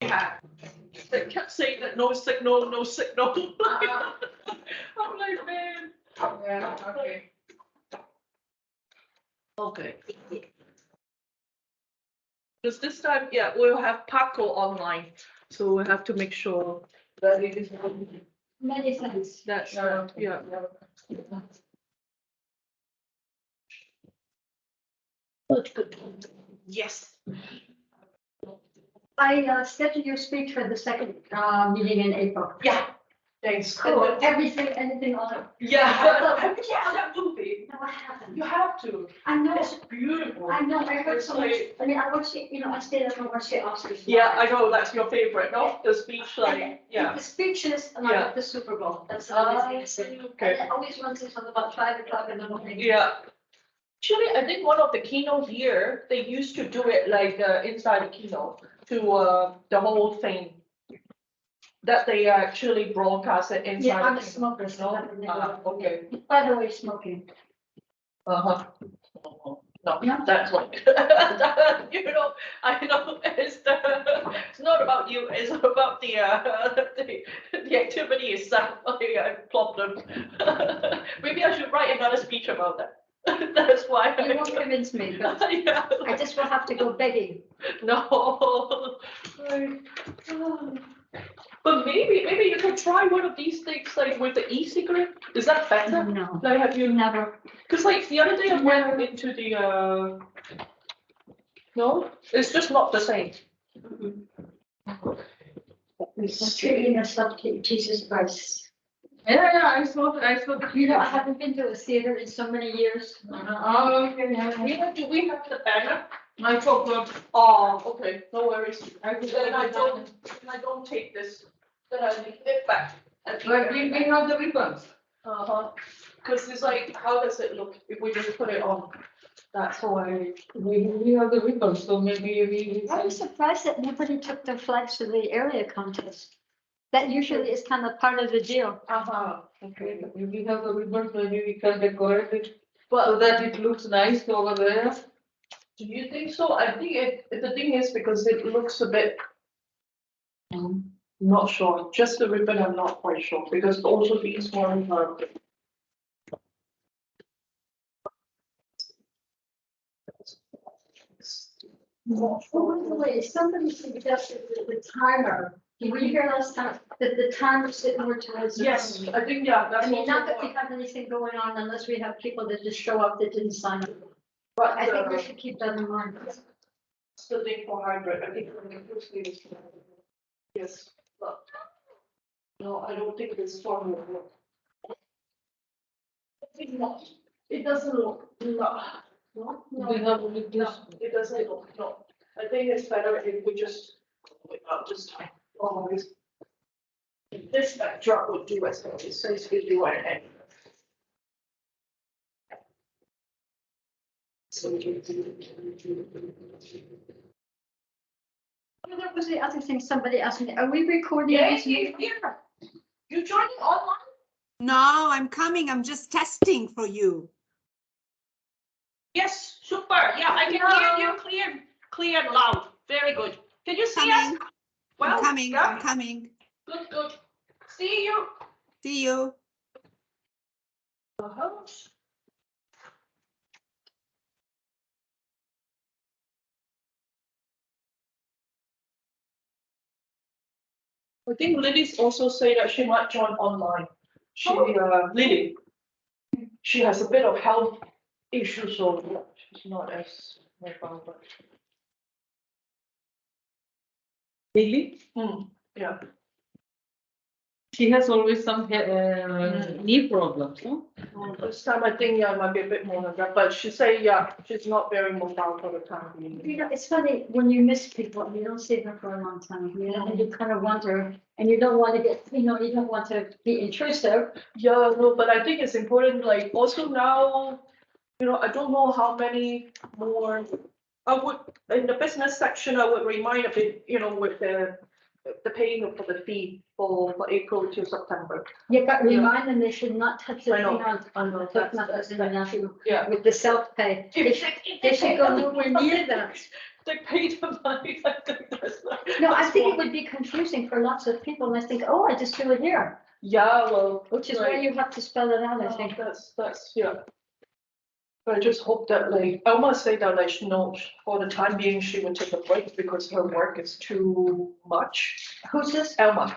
Yeah. They kept saying that no signal, no signal. I'm like, man. Yeah, okay. Okay. Because this time, yeah, we'll have Paco online, so we have to make sure that it is. Many thanks. That's yeah. Good. Yes. I scheduled your speech for the second meeting in April. Yeah. Thanks. Cool. Everything, anything on it. Yeah. Have you seen that movie? No, I haven't. You have to. I know. It's beautiful. I know. I heard It's so much. like- I mean, I watched it. You know, I stayed at home. Watched it Oscars. Yeah, I know that's your favorite, no? The speech, like, yeah. The speeches and I Yeah. got the Super Bowl. That's the only thing I see. Okay. And it always runs until about 5 o'clock in the morning. Yeah. Actually, I think one of the keynote here, they used to do it like inside the keynote to the whole thing. That they actually broadcast it inside. Yeah, I'm the a keynote. smoker, so that would never. Okay. By the way, smoking. Uh-huh. No, No? that's what, you know, I know it's not about you, it's about the activity itself, like I plopped them. Maybe I should write another speech about that. That's why. You won't convince me, but Yeah. I just will have to go begging. No. But maybe you could try one of these things like with the e-cigarette. Is that better? No, Like have you? never. Because like the other day I went into the no, it's just not the same. It's treating yourself to Jesus Christ. Yeah, I saw You know, I haven't been to a theater in so many years. Oh, okay, yeah. Do we have the banner? I forgot. Oh, okay, no worries. I Then I don't take this, then I leave it back. But we have the ribbons. Uh-huh, because it's like, how does it look if we just put it on? That's why. We have the ribbons, so maybe we. I was surprised that nobody took their flags to the area contest. That usually is kind of part of the deal. Uh-huh, okay. If we have the ribbons, maybe we can decorate it so But that it looks nice over there. do you think so? I think the thing is because it looks a bit. Not sure, just the ribbon, I'm not quite sure, because also these ones are. Oh, by the way, somebody suggested that the timer, were you here last time, that the timer sit more towards the. Yes, I think, yeah, that's I mean, also not that we what- have anything going on unless we have people that just show up that didn't sign up. But I think we should keep that in mind. It's the thing for hybrid, I think. Yes, but. No, I don't think this one will work. I think not, it doesn't look, no. We have only No, this. it doesn't look, no. I think it's better if we just, just, always. This backdrop would do as well, it says we do it anyway. So we can Well, that was the other thing somebody asked me, are we recording Yeah, this meeting? here. You joining online? No, I'm coming. I'm just testing for you. Yes, super. Yeah, I can hear you clear and loud. Very good. Can you see us? Coming. Well, I'm coming. yeah. I'm coming. Good. See you. See you. I think Lily's also say that she might join online. She, Lily, she has a bit of health issues, so yeah, she's not as mobile, but. Really? Yeah. She has always some knee problems, no? This time I think, yeah, it might be a bit more than that, but she say, yeah, she's not very mobile for the time being. You know, it's funny when you miss people and you don't see them for a long time, you know, and you kind of wonder, and you don't want to get, you know, you don't want to be intrusive. Yeah, no, but I think it's important, like, also now, you know, I don't know how many more. I would, in the business section, I would remind a bit, you know, with the paying for the fee for April to September. Yeah, but remind them they should not touch the I thing know. on the That's- that's international Yeah. with the self-pay. They should go nowhere near that. They pay the money, I think that's like, No, I think it would be confusing for lots of people, and I think, oh, I just do it here, Yeah, well, which is why right. you have to spell it out, I No, think. that's, yeah. But I just hope that like, I almost say that like, for the time being, she would take a break because her work is too much. Who's this? Elma,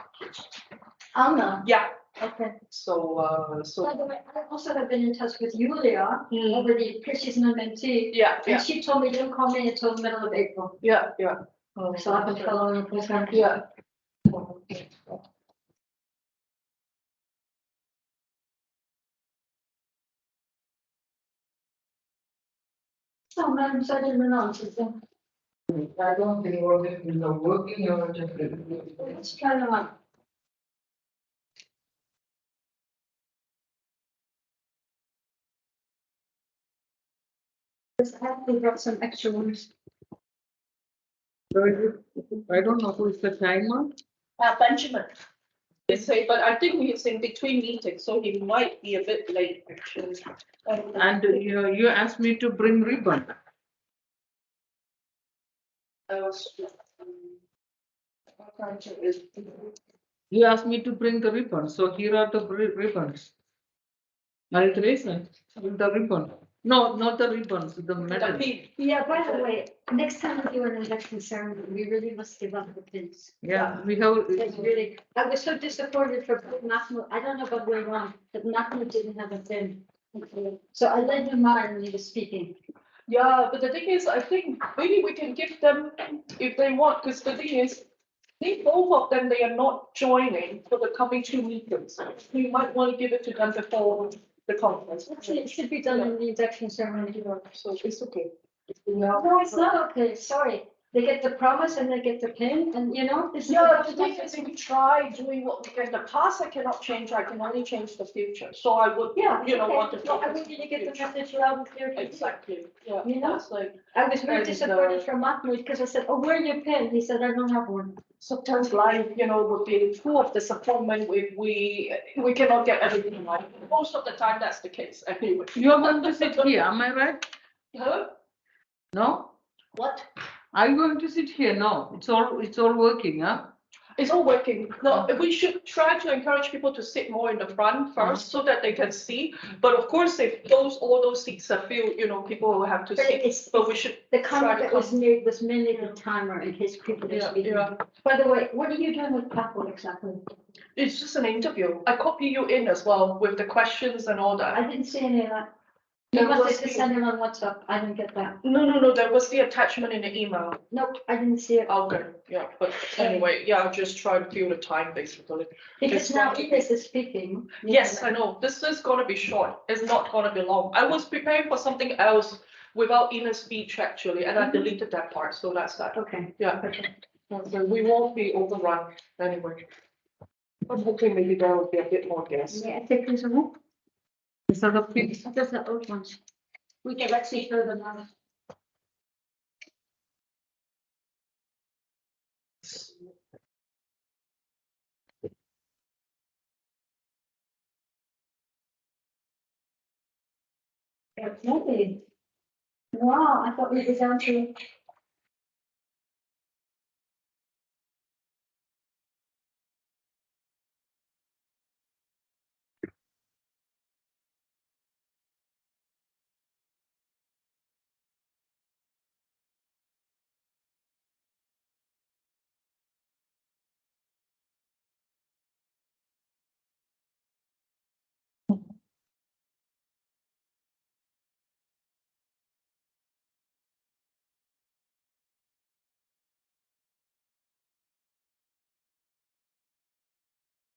Alma, yeah, okay. so, By the way, I also have been in touch with Julia Mm. over because she's my mentee, yeah, and she told me don't call me until the middle of April. yeah. So I've been following up with her. Yeah. So, Madam Sergeant Reynolds, I don't think what is in the working or just. let's try them out. I have brought some extra ones. I don't know who is the timer. Benjamin. They say, but I think he's in between meetings, so he might be a bit late actually. And you asked me to bring ribbon. I was. What time is it? You asked me to bring the ribbon, so here are the ribbons. Maria Teresa, the ribbon. No, not the ribbons, the The medal. pin. Yeah, by the way, next time we do an induction ceremony, we really must give up the pins. Yeah, we have. It's really, I was so disappointed for Mahmoud, I don't know what went wrong, but Mahmoud didn't have a pin. So I led him on when he was speaking. Yeah, but the thing is, I think maybe we can give them if they want, because the thing is, I think both of them, they are not joining for the coming 2 meetings. We might want to give it to them before the conference. Actually, it should be done in the induction ceremony. So it's okay. No, it's not okay, sorry. They get the promise and they get the pin and this is. Yeah, the thing is, if we try doing what we can in the past, I cannot change, I can only change the future. So I would, Yeah. want to. Well, I want you to get the message loud and clear. Exactly, yeah. You know? That's like, I was very And, disappointed from Mahmoud because I said, oh, where's your pin? He said, I don't have one. sometimes life, would be full of disappointment if we cannot get everything right. Most of the time, that's the case anyway. You are going to sit here, am I right? Huh? No? What? Are you going to sit here? No, it's all working, huh? It's all working. No, we should try to encourage people to sit more in the front first so that they can see. But of course, if all those seats are filled, people will have to But sit. it's, But we should. the comment to that was made was mainly the timer and his people are Yeah, speaking. yeah. By the way, what are you doing with Paco exactly? It's just an interview. I copy you in as well with the questions and all that. I didn't see any of that. You There must was have just the- sent it on WhatsApp. I didn't get that. No, there was the attachment in the email. Nope, I didn't see it. Okay, yeah, but anyway, yeah, I'll just try to fill the time basically. Because it's now going to be- Ines is speaking. Yes, I know, this is gonna be short, it's not gonna be long. I was preparing for something else without inner speech actually, and I deleted that part, so that's that. Okay. Yeah, so we won't be overrun anyway. I'm hoping maybe there will be a bit more guests. Yeah, I think there's a more. These are the pins. There's the old ones. We can let's see further now. Okay. Wow, I thought we were down to.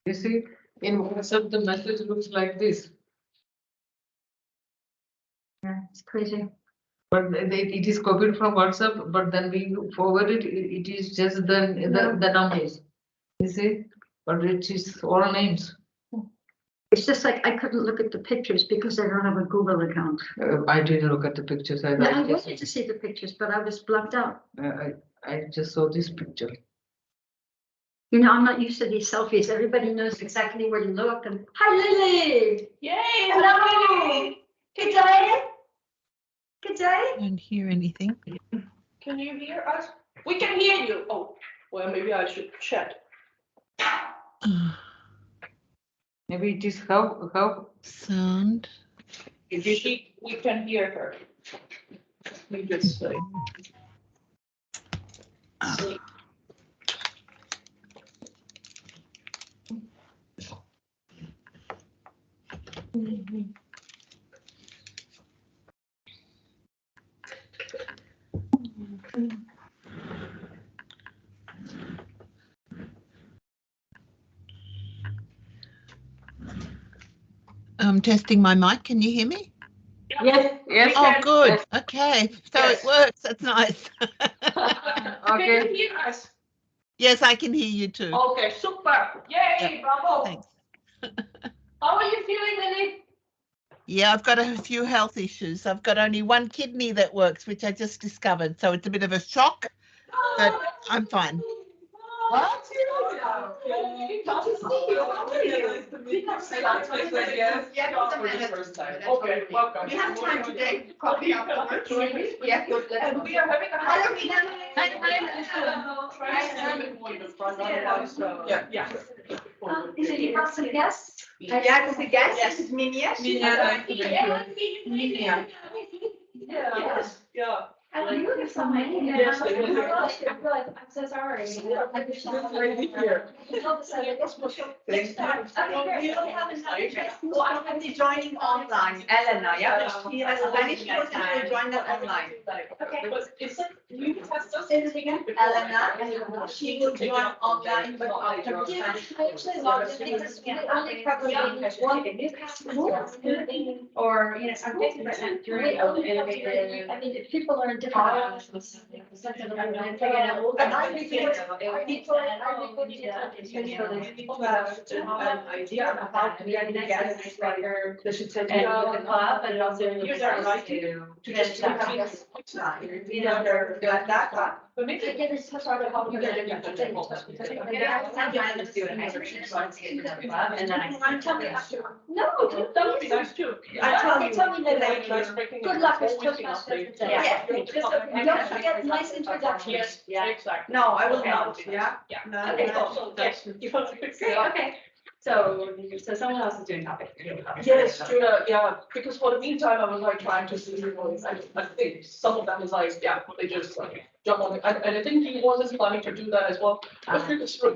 You see, in WhatsApp, the message looks like this, Yeah, it's crazy. but it is copied from WhatsApp, but then we forward it, it is just the numbers. You see, but it is all names. It's just like I couldn't look at the pictures because I don't have a Google account. I didn't look at the pictures. No, I wanted to see the pictures, but I was blocked out. I just saw this picture. I'm not used to these selfies. Everybody knows exactly where to look. And hi, Lily. Yay! Hello. Good day. Good day. Can't hear anything. Can you hear us? We can hear you. Oh, Well, maybe I should check. Maybe it is how Sound. We can hear her. Let me just say. See. I'm testing my mic. Can you hear me? yes, yes. Oh, can, good. yes. Okay. So Yes. it works. That's nice. Can Okay. you hear us? Yes, I can hear you too. Okay, super. Yay, bravo. Thanks. How are you feeling, Lily? Yeah, I've got a few health issues. I've got only one kidney that works, which I just discovered. So it's a bit of a shock, but I'm fine. What? Good to see you. How are you? Okay, welcome. We have time today, coffee afterwards. Yeah, good. And we are having a. Hello, Mina. Yeah, yeah. So you have some guests? Yeah, this is a guest. This is Minia. Yes, yeah. And you have so many. Yes, I do. I'm so sorry. I wish I had all of a sudden, I guess we'll show. Thank you. Okay, We will have another guest who are only joining online, Elena, yeah, she has Spanish course and she will join that online. Okay. But is it, you test us? Say this again. Elena, she will join online, but after her Yeah, Spanish I actually logged in because we only probably one new customer. Or, you know, I'm 50% through of innovative. I mean, if people are in different. idea of how to get the guests. And with the club, but it also. You're there, right? To just you know, Either that, But maybe. They get this sort of how you get it. Sometimes do an exercise so I can get into the club and then I. Tell me after. No, That would be nice too. I tell you. Tell me later. Good Good luck with Toastmasters today. Yeah. Don't forget nice introduction. Yes, Yeah. exactly. No, I will not, yeah. Yeah. No, Okay, no. So that's. Great, okay. So someone else is doing topic. Yes, Judah, yeah, because for the meantime, I was like trying to see, I think some of them is like, yeah, they just like jump on it, and I think he wasn't planning to do that as well. Yeah, so,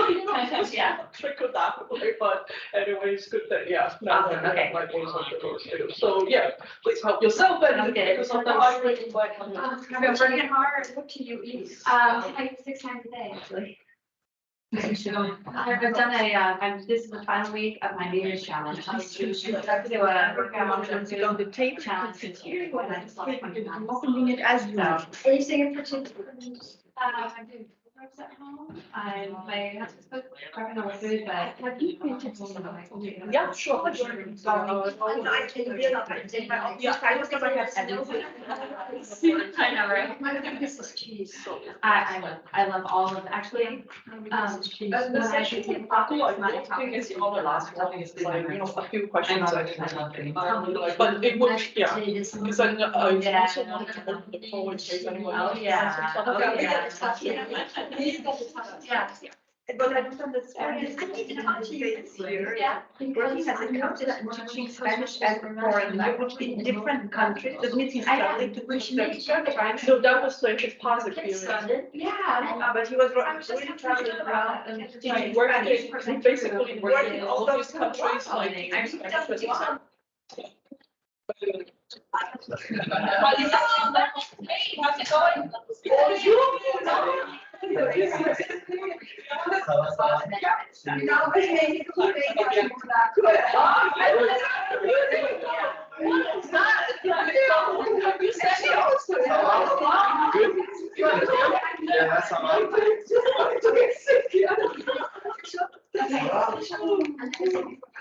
you know, it's Yeah. trickled that way, but anyway, it's good that, yeah. now Awesome, that okay. my voice on the road too. So, yeah, please help yourself and Okay. because of the high rate, but. I've been working hard. What do you eat? Like 6 times a day, actually. I've done this is the final week of my New Year's challenge. I'm going to do a workout On the table. challenge this year, and I just lost 20 pounds. Opening it as you. Anything in particular? I do carbs at home. My husband's cook, carbon over food, but. Have you been to? Yeah, sure. I can really, I was gonna have everything. I know, right? This is cheese. I love all of, actually, Cheese. That's actually popular, I don't think it's on the last one, it's like, you know, a few questions. But it would, yeah, because I also wanted to open the poll in case anyone. Oh, yeah. Yeah. But I don't understand. I need to talk to you this year. Yeah. Working as a coach and teaching Spanish as a foreign language in different countries. That means he's traveling to push them. So that was like his past experience. Yeah. But he was really traveling around and He teaching worked Spanish. in, basically worked in all those countries, like. Hey, how's it going?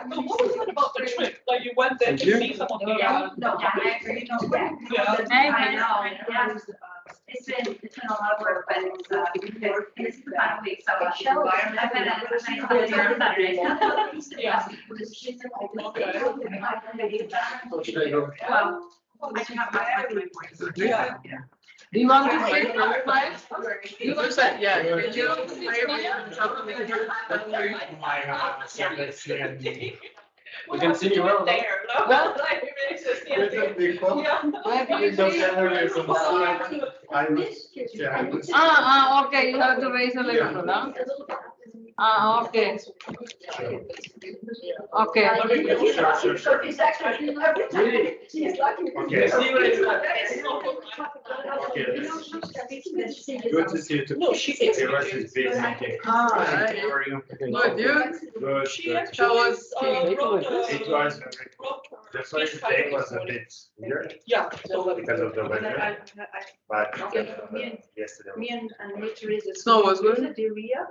What was it about the trip? Like you went there to see some of the. No, I agree. Yeah. I know, yeah. It's been a lot of work, but it's the final week, so I've been at a nice place on Saturday. Yeah. Well, I should have my points. Yeah. Do you want to say first, You said, yeah. We can see you well. There, no? Well, Like, really, so, yeah. With the big phone. Yeah. Okay, you have to raise a little, huh? Okay. Okay. Okay. Good to see you too. No, she is. The rest is busy. Ah, How are you? Good, you? Good. She Good. actually was wrote It was very, wrote the her first speech day title was this a morning. bit weird Yeah. because of the weather, but yesterday. Me and Teresa. Snow was good? Diarrhea.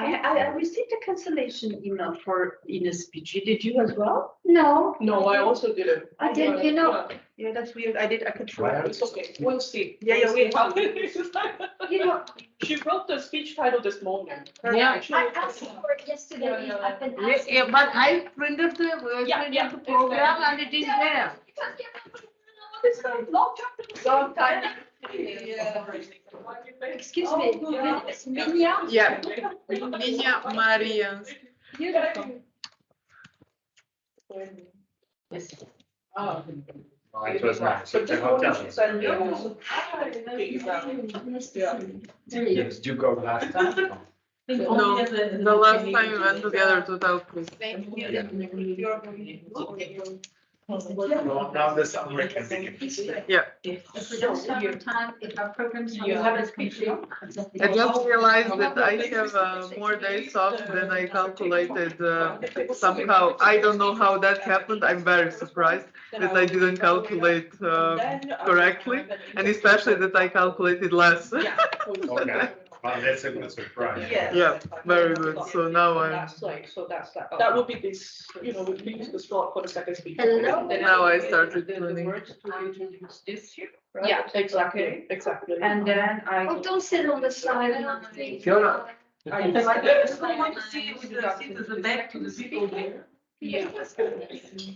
I received a cancellation email for Ina's speech. Did you as well? No. No, I also did it. I did, you know, Yeah, that's weird. I control. Why? It's okay, we'll see. Yeah, yeah, We'll we see how- you know, She wrote the speech title this morning. Yeah. I asked for it yesterday. I've been asking. Yeah, but I printed the, Yeah. program and it is there. It's a long time. Yeah. Excuse me, it's Minya. Yeah. Niña Maria. Beautiful. Oh. Oh, it was nice. But It's a this morning hotel. she said, yeah. Did you go last time? No, the last time we went together to Taupo. Well, now the summer can begin. Yeah. If we don't start on time, if our programs don't Yeah. have a complete. I just realized that I have more days off than I calculated somehow. I don't know how that happened. I'm very surprised that I didn't calculate correctly, and especially that I calculated less. Okay. Well, that's a good surprise. Yeah, very good. So now I'm- That's like, so that's that. That would be this, you know, we use the slot for the second speech. Hello? Then Now I the- started the planning. words to introduce this here, right? Yeah, Exactly, exactly. And then Oh, don't sit on the side. Fiona. I I like just that. want to see with the seat at the back to the people there. Yeah.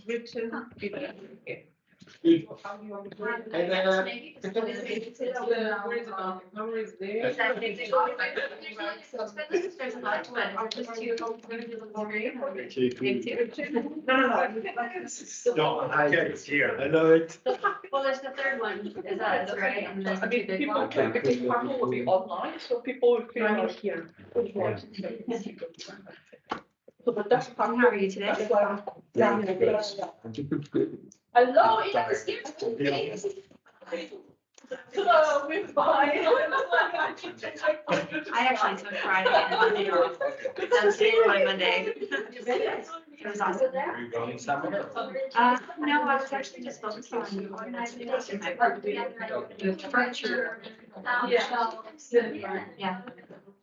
written. Number is there. No, I it's here. I know it. Well, there's the third one, is that right? And there's I the mean, two big people, ones. because people will be online, so people will feel Right like. here. So, but that's. How are you today? That's why I'm- Hello, it's Hello, we're fine. I actually took Friday and Monday off. That was today's my Monday. It was awesome. Are you going somewhere? No, I was actually just focused on organizing my work. With furniture. Yeah.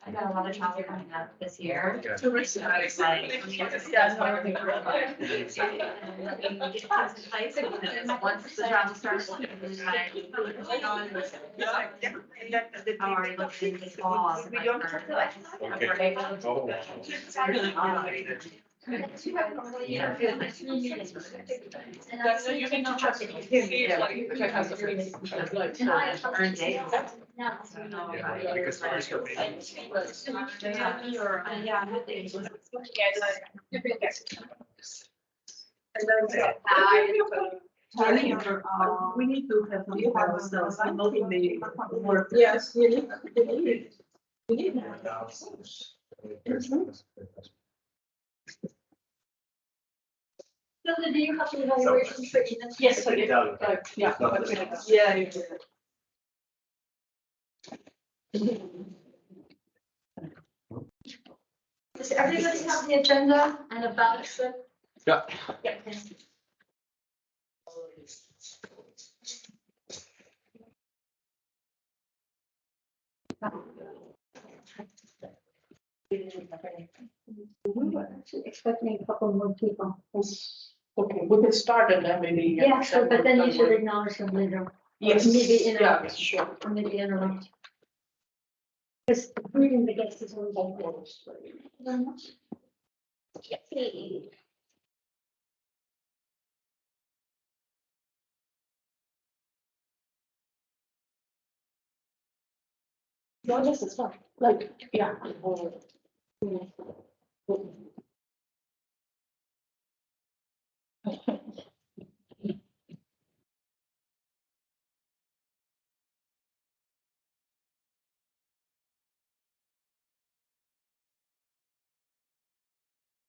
I got a lot of travel coming up this year. Okay. So exciting. Yeah, so everything really good. Get things in place, and then once the travel starts. Then I'm already looking into fall. Okay. Oh. Yeah. That's, you need to check with him, like, check out the face, like, Earn days. Because first you're making- We need to have some ourselves, I'm not in the work. yes, you need. So do you have the evaluation for Ina? Yes, I did. Yeah. Yeah. Does everybody have the agenda and a ballot slip? Yeah. Yeah. We were actually expecting a couple more people. Okay, we can start and then maybe. Yeah, so, but then you should acknowledge them later. Yes, Maybe in a- yeah, sure. Or maybe interrupt. Because reading the guests is always important. Very much. join us as well. Like, yeah.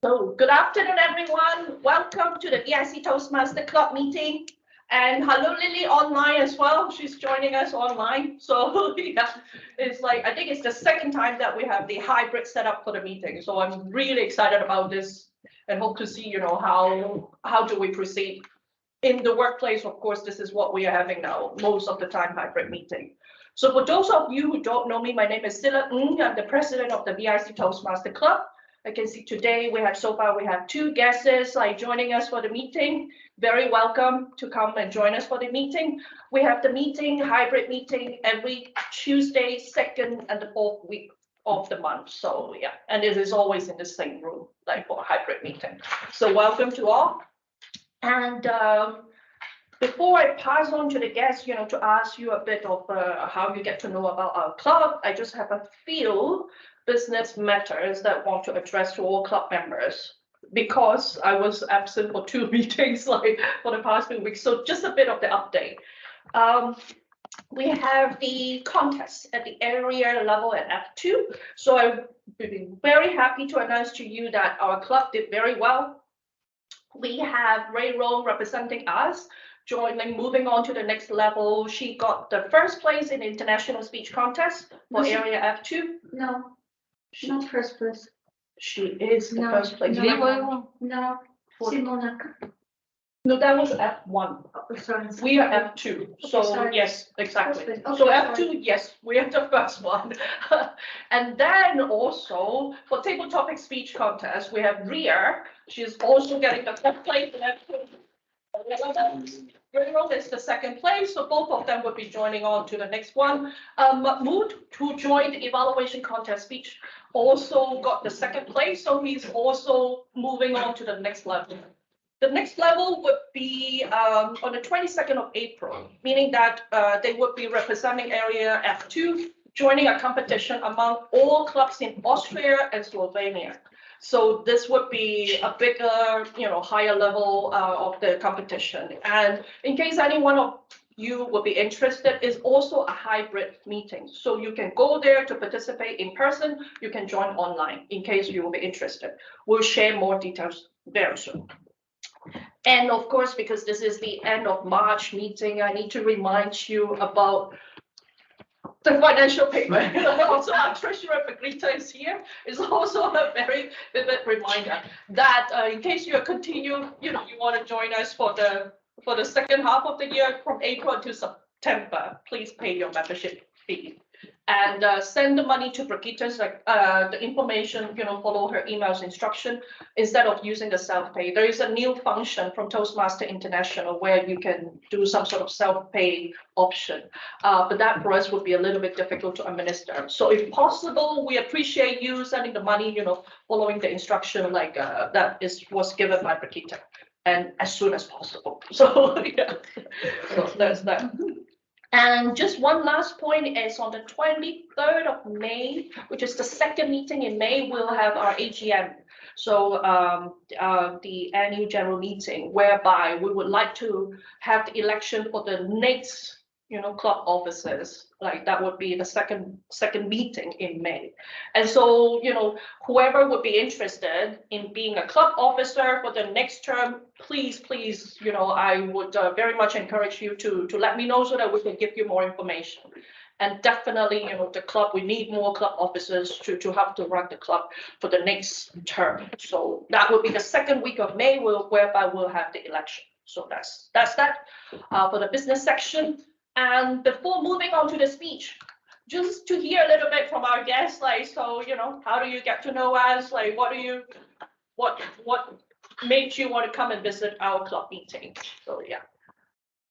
So good afternoon, everyone. Welcome to the VIC Toastmaster Club meeting. And hello, Lily, online as well. She's joining us online. So yeah, it's like, I think it's the second time that we have the hybrid setup for the meeting. So I'm really excited about this and hope to see, how do we proceed. In the workplace, of course, this is what we are having now, most of the time hybrid meeting. So for those of you who don't know me, my name is Silla Ng. I'm the president of the VIC Toastmaster Club. I can see today we have two guests joining us for the meeting. Very welcome to come and join us for the meeting. We have the hybrid meeting every Tuesday, second and the fourth week of the month. So yeah, and it is always in the same room, like for a hybrid meeting. So welcome to all. And before I pass on to the guests, to ask you a bit of how you get to know about our club, I just have a few business matters that I want to address to all club members because I was absent for 2 meetings for the past few weeks. So just a bit of the update. We have the contest at the area level at F2. So I've been very happy to announce to you that our club did very well. We have Ray Rowe representing us, moving on to the next level. She got the first place in the international speech contest for area F2. No, she's not first place. She is the first place. No, Simona. No, that was F1. Oh, sorry. We are F2. So sorry. yes, exactly. Okay, So sorry. F2, yes, we are the first one. And then also for table topic speech contest, we have Ria. She's also getting the third place in F2. Rero is the second place, so both of them will be joining on to the next one. Mahmood, who joined the evaluation contest speech, also got the second place, so he's also moving on to the next level. The next level would be on the 22nd of April, meaning that they would be representing area F2, joining a competition among all clubs in Austria and Slovenia. So this would be a bigger, higher level of the competition. And in case any one of you would be interested, is also a hybrid meeting. So you can go there to participate in person. You can join online in case you will be interested. We'll share more details very soon. And of course, because this is the end of March meeting, I need to remind you about the financial payment. Also, our treasurer Pagrita is here. It's also a very vivid reminder that in case you continue, you want to join us for the second half of the year from April to September, please pay your membership fee. And send the money to Brigitta's, the information, follow her email's instruction instead of using the self-pay. There is a new function from Toastmaster International where you can do some sort of self-pay option. But that for us would be a little bit difficult to administer. So if possible, we appreciate you sending the money, following the instruction was given by Brigitta, and as soon as possible. So yeah, so there's that. And just one last point is on the 23rd of May, which is the second meeting in May, we'll have our AGM. So the annual general meeting, whereby we would like to have the election for the next, club officers. Like that would be the second meeting in May. And so, whoever would be interested in being a club officer for the next term, please, I would very much encourage you to let me know so that we can give you more information. And definitely, the club, we need more club officers to have to run the club for the next term. So that will be the second week of May, whereby we'll have the election. So that's that for the business section. And before moving on to the speech, just to hear a little bit from our guests, so, how do you get to know us? What made you want to come and visit our club meeting? So, yeah.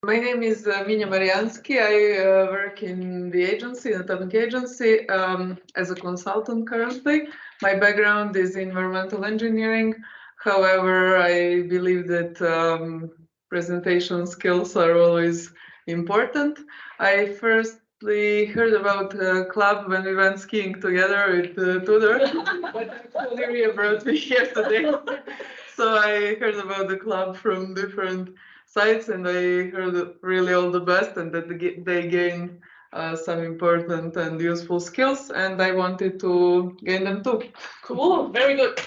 My name is Minja Mariansky. I work in the agency, in Atomic Agency, as a consultant currently. My background is environmental engineering. However, I believe that presentation skills are always important. I first mostly heard about club when we went skiing together with Tudor, but Olivia brought me here today. So I heard about the club from different sites, and I heard really all the best, and that they gain some important and useful skills, and I wanted to gain them too. Cool, very good.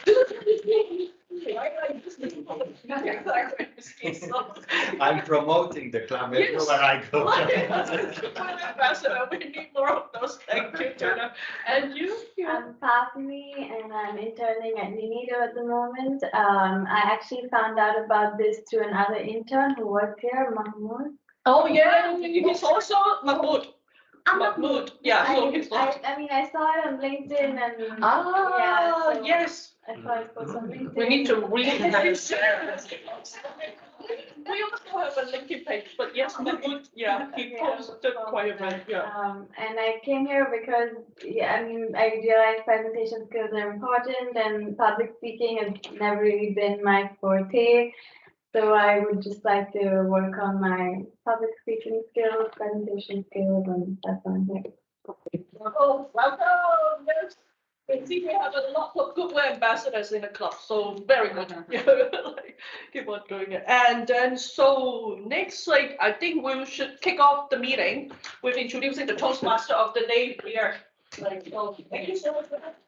I'm promoting the club everywhere I go. Ambassador, we need more of those. Thank you, Jenna. And you? I'm Fatmi and I'm interning at Unido at the moment. I actually found out about this through another intern who worked here, Mahmoud. Oh, yeah, he's also Mahmoud. I'm Mahmoud, yeah, so he's not. I mean, I saw it on LinkedIn and Ah, yeah, so yes. I thought it was on LinkedIn. We need to really share. We also have a LinkedIn page, but yes, Mahmoud, yeah, he posted quite a bit, yeah. And I came here because, yeah, I mean, I realized presentation skills are important and public speaking has never really been my forte. So I would just like to work on my public speaking skills, presentation skills, and that's what I'm here. Oh, welcome, yes. We see we have a lot of goodwill ambassadors in the club, so very good. Like, keep on doing it. And then, so next, like, I think we should kick off the meeting with introducing the Toastmaster of the day here. Like, so, thank you so much for that.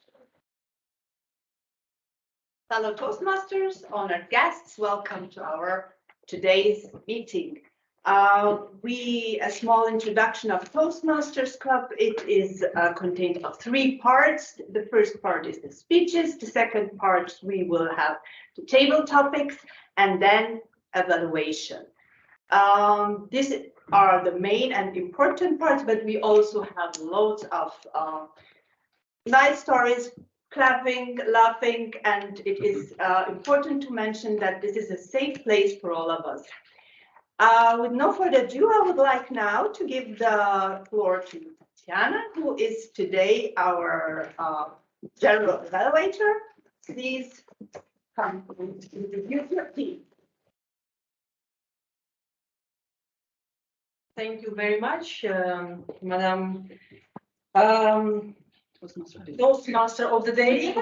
Fellow Toastmasters, honored guests, welcome to our today's meeting. A small introduction of Toastmasters Club. It is contained of 3 parts. The first part is the speeches. The second part, we will have the table topics and then evaluation. These are the main and important parts, but we also have loads of nice stories, clapping, laughing, and it is important to mention that this is a safe place for all of us. With no further ado, I would like now to give the floor to Tatiana, who is today our general evaluator. Please come and introduce your team. Thank you very much, Madam Toastmaster of the day.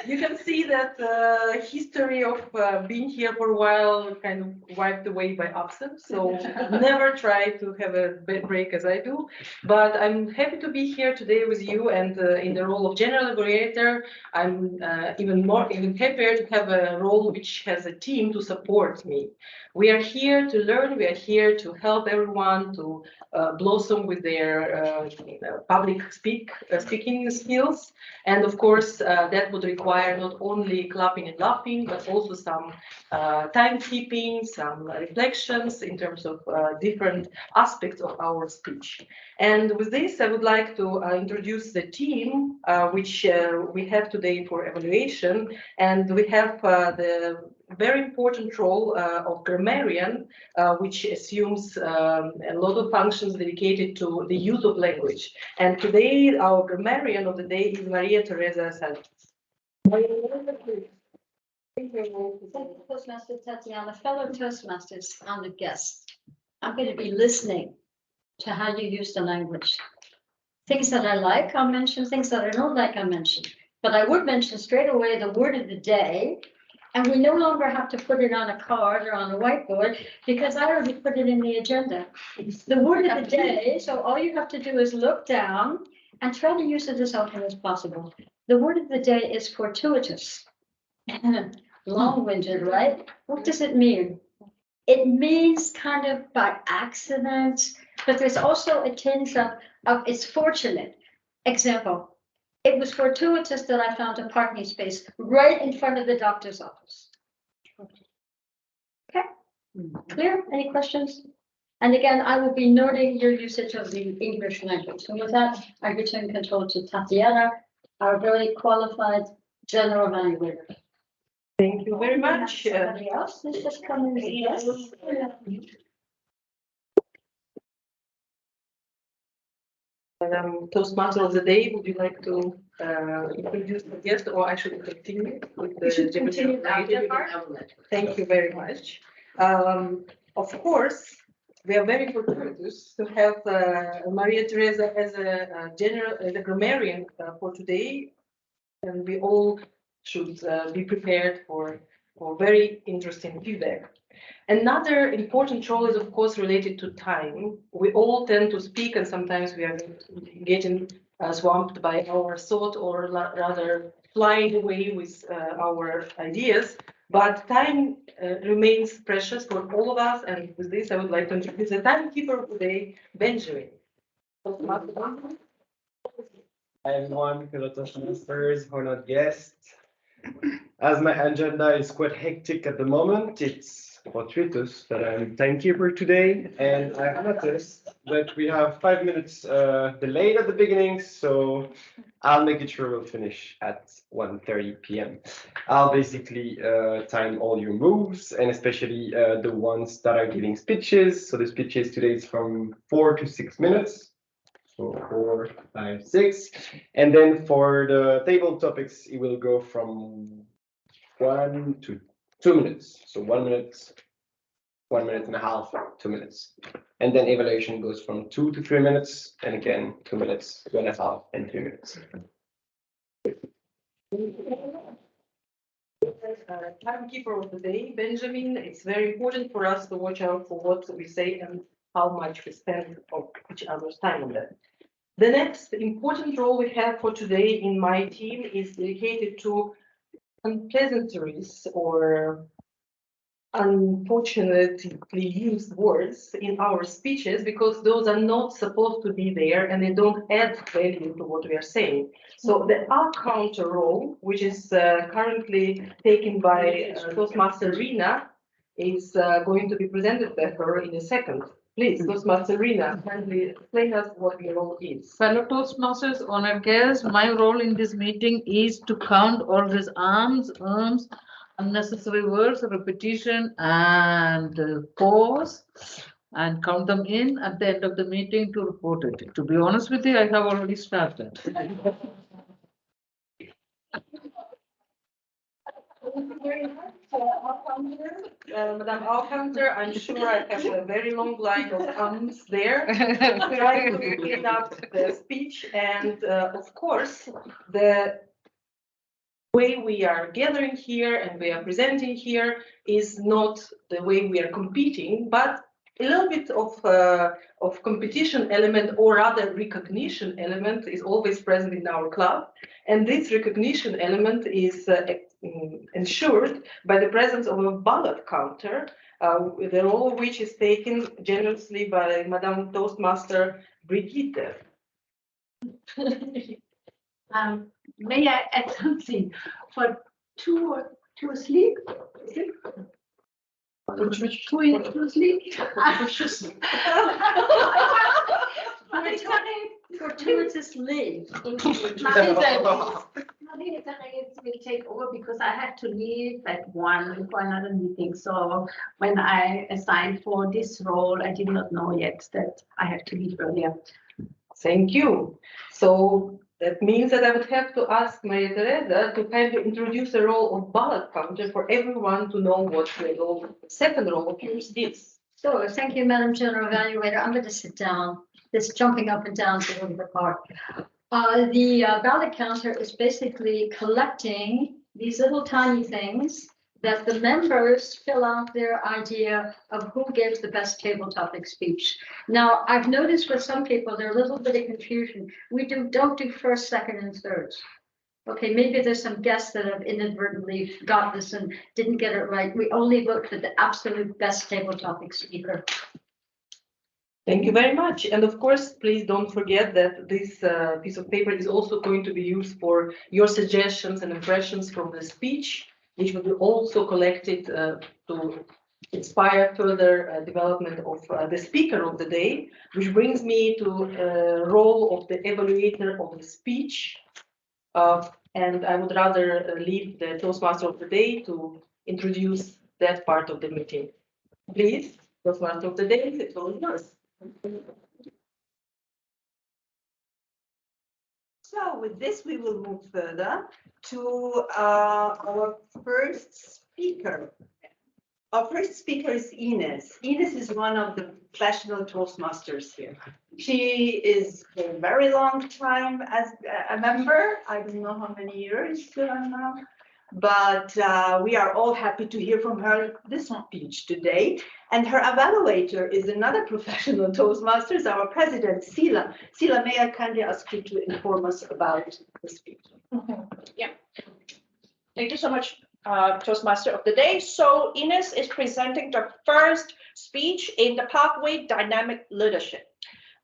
You can see that the history of being here for a while kind of wiped away by absence. So never try to have a break as I do. But I'm happy to be here today with you, and in the role of general evaluator, I'm even happier to have a role which has a team to support me. We are here to learn. We are here to help everyone to blossom with their public speaking skills. And of course, that would require not only clapping and laughing, but also some timekeeping, some reflections in terms of different aspects of our speech. And with this, I would like to introduce the team which we have today for evaluation. And we have the very important role of grammarian, which assumes a lot of functions dedicated to the use of language. And today, our grammarian of the day is Maria Teresa Sanchez. Thank you, Toastmaster Tatiana, fellow Toastmasters, honored guests. I'm going to be listening to how you use the language. Things that I like, I'll mention. Things that I don't like, I'll mention. But I would mention straight away the word of the day. And we no longer have to put it on a card or on a whiteboard because I already put it in the agenda. The word of the day, so all you have to do is look down and try to use it as often as possible. The word of the day is fortuitous. Long-winded, right? What does it mean? It means kind of by accident, but there's also a tinge of it's fortunate. Example. It was fortuitous that I found a parking space right in front of the doctor's office. Okay, clear? Any questions? And again, I will be noting your usage of the English language. So with that, I return control to Tatiana, our very qualified general evaluator. Thank you very much. Somebody else, let's just come in. Yes. Toastmaster of the day, would you like to introduce the guest, or I should continue with the Continue the after part. Thank you very much. Of course, we are very fortunate to have Maria Teresa as a grammarian for today, and we all should be prepared for very interesting feedback. Another important role is, of course, related to time. We all tend to speak, and sometimes we are getting swamped by our thought, or rather flying away with our ideas. But time remains precious for all of us, and with this, I would like to introduce the timekeeper of the day, Benjamin. Hi everyone, fellow Toastmasters, honored guests. As my agenda is quite hectic at the moment, it's fortuitous that I'm timekeeper today, and I've noticed that we have 5 minutes delayed at the beginning, so I'll make it sure we'll finish at 1:30 p.m. I'll basically time all your moves, and especially the ones that are giving speeches. So the speeches today is from 4 to 6 minutes. So 4, 5, 6. And then for the table topics, it will go from 1 to 2 minutes. So 1 minute, 1.5 minutes, 2 minutes. And then evaluation goes from 2 to 3 minutes. And again, 2 minutes, 2.5, and 3 minutes. Timekeeper of the day, Benjamin. It's very important for us to watch out for what we say and how much we spend of each other's time on that. The next important role we have for today in my team is dedicated to unpleasantries or unfortunately used words in our speeches, because those are not supposed to be there and they don't add value to what we are saying. So the counter role, which is currently taken by Toastmaster Rina, is going to be presented by her in a second. Please, Toastmaster Rina, kindly explain us what your role is. Fellow Toastmasters, honored guests, my role in this meeting is to count all these arms, unnecessary words, repetition, and pause, and count them in at the end of the meeting to report it. To be honest with you, I have already started. Thank you very much, Madam Alcounter. I'm sure I have a very long line of ums there. Trying to clean up the speech, and of course, the way we are gathering here and we are presenting here is not the way we are competing, but a little bit of competition element, or rather recognition element, is always present in our club. And this recognition element is ensured by the presence of a ballot counter, the role of which is taken generously by Madame Toastmaster Brigitte. May I add something for two asleep? Two asleep? Fortuitous leave. Will take over because I had to leave at 1 for another meeting. So when I assigned for this role, I did not know yet that I have to leave earlier. Thank you. So that means that I would have to ask Maria Teresa to kind of introduce the role of ballot counter for everyone to know what the role, second role of yours is. So thank you, Madam General Evaluator. I'm going to sit down. This jumping up and down is a little bit hard. The ballot counter is basically collecting these little tiny things that the members fill out their idea of who gives the best table topic speech. Now, I've noticed with some people, there's a little bit of confusion. We don't do first, second, and thirds. Okay, maybe there's some guests that have inadvertently got this and didn't get it right. We only look for the absolute best table topic speaker. Thank you very much. And of course, please don't forget that this piece of paper is also going to be used for your suggestions and impressions from the speech, which will be also collected to inspire further development of the speaker of the day, which brings me to the role of the evaluator of the speech. And I would rather leave the Toastmaster of the day to introduce that part of the meeting. Please, Toastmaster of the day, the floor is yours. So with this, we will move further to our first speaker Our first speaker is Ines. Ines is one of the professional Toastmasters here. She is for a very long time as a member. I don't know how many years now, but we are all happy to hear from her this speech today. And her evaluator is another professional Toastmasters, our president, Sila. Sila, may I kindly ask you to inform us about the speech? Yeah. Thank you so much, Toastmaster of the Day. So Ines is presenting the first speech in the Pathway Dynamic Leadership.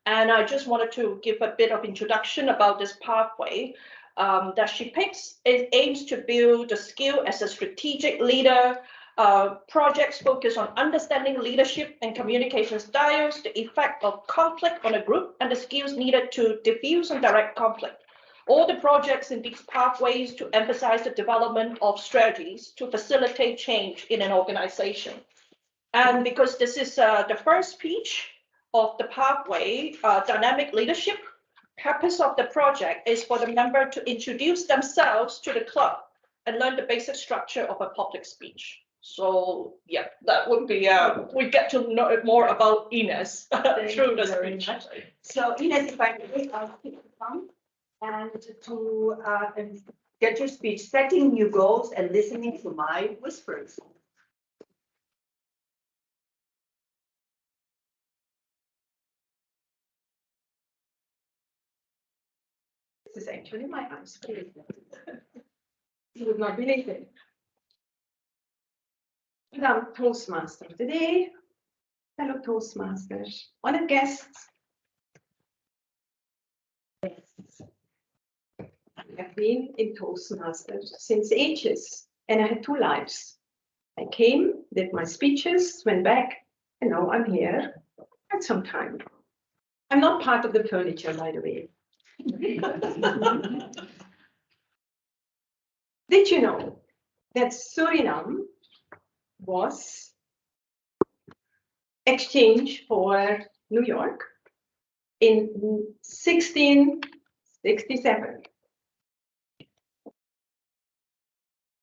And I just wanted to give a bit of introduction about this pathway that she picks. It aims to build the skill as a strategic leader. Projects focus on understanding leadership and communication styles, the effect of conflict on a group, and the skills needed to diffuse and direct conflict. All the projects in these pathways to emphasize the development of strategies to facilitate change in an organization. And because this is the first speech of the pathway, dynamic leadership, purpose of the project is for the member to introduce themselves to the club and learn the basic structure of a public speech. So yeah, that would be, we get to know more about Ines through the speech. So Ines, if I may, I'll pick the phone and to get your speech, setting new goals and listening to my whispers. This is actually my house. You would not believe it. Madam Toastmaster today, fellow Toastmasters, honored guests. I have been in Toastmasters since ages, and I had two lives. I came, did my speeches, went back, and now I'm here at some time. I'm not part of the furniture, by the way. Did you know that Suriname was exchanged for New York in 1667?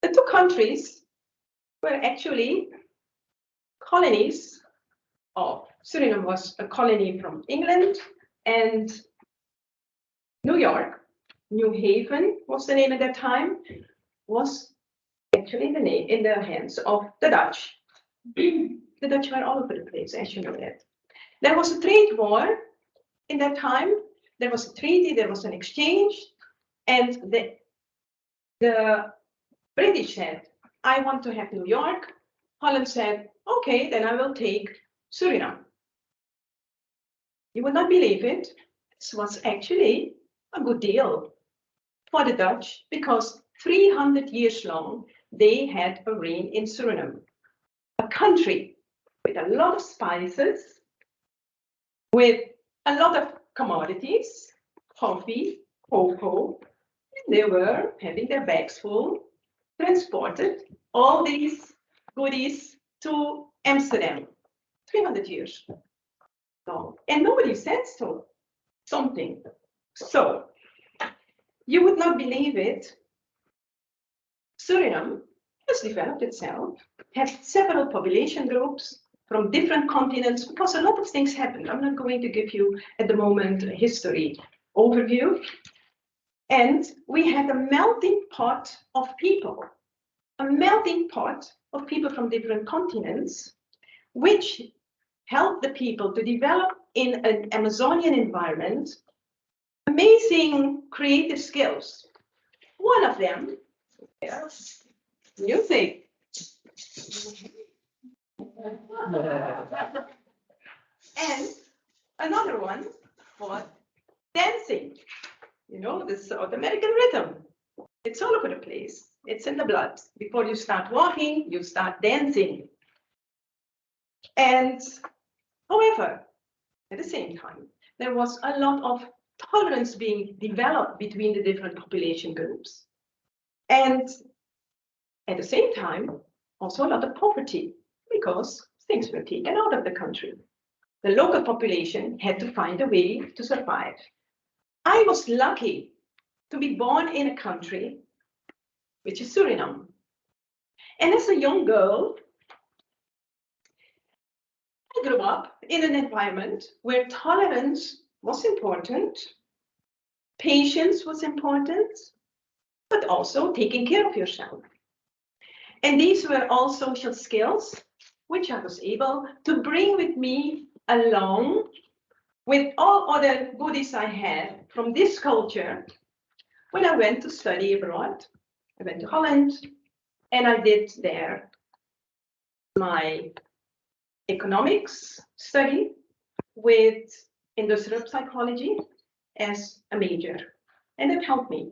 The two countries were actually colonies of Suriname was a colony from England, and New York, New Haven was the name at that time, was actually in the hands of the Dutch. The Dutch were all over the place, as you know that. There was a trade war in that time. There was a treaty, there was an exchange, and the British said, I want to have New York. Holland said, okay, then I will take Suriname. You would not believe it. This was actually a good deal for the Dutch because 300 years long, they had a reign in Suriname, a country with a lot of spices, with a lot of commodities, coffee, cocoa. They were having their bags full, transported all these goodies to Amsterdam, 300 years long. And nobody said so, something. So, you would not believe it. Suriname has developed itself, had several population groups from different continents, because a lot of things happened. I'm not going to give you at the moment a history overview. And we had a melting pot of people, from different continents, which helped the people to develop in an Amazonian environment amazing creative skills. One of them, yes, music. And another one was dancing. You know, the South American rhythm. It's all over the place. It's in the blood. Before you start walking, you start dancing. And however, at the same time, there was a lot of tolerance being developed between the different population groups. And at the same time, also a lot of poverty, because things were taken out of the country. The local population had to find a way to survive. I was lucky to be born in a country, which is Suriname. And as a young girl, I grew up in an environment where tolerance was important, patience was important, but also taking care of yourself. And these were all social skills which I was able to bring with me along with all other goodies I had from this culture when I went to study abroad. I went to Holland and I did there my economics study with industrial psychology as a major, and it helped me.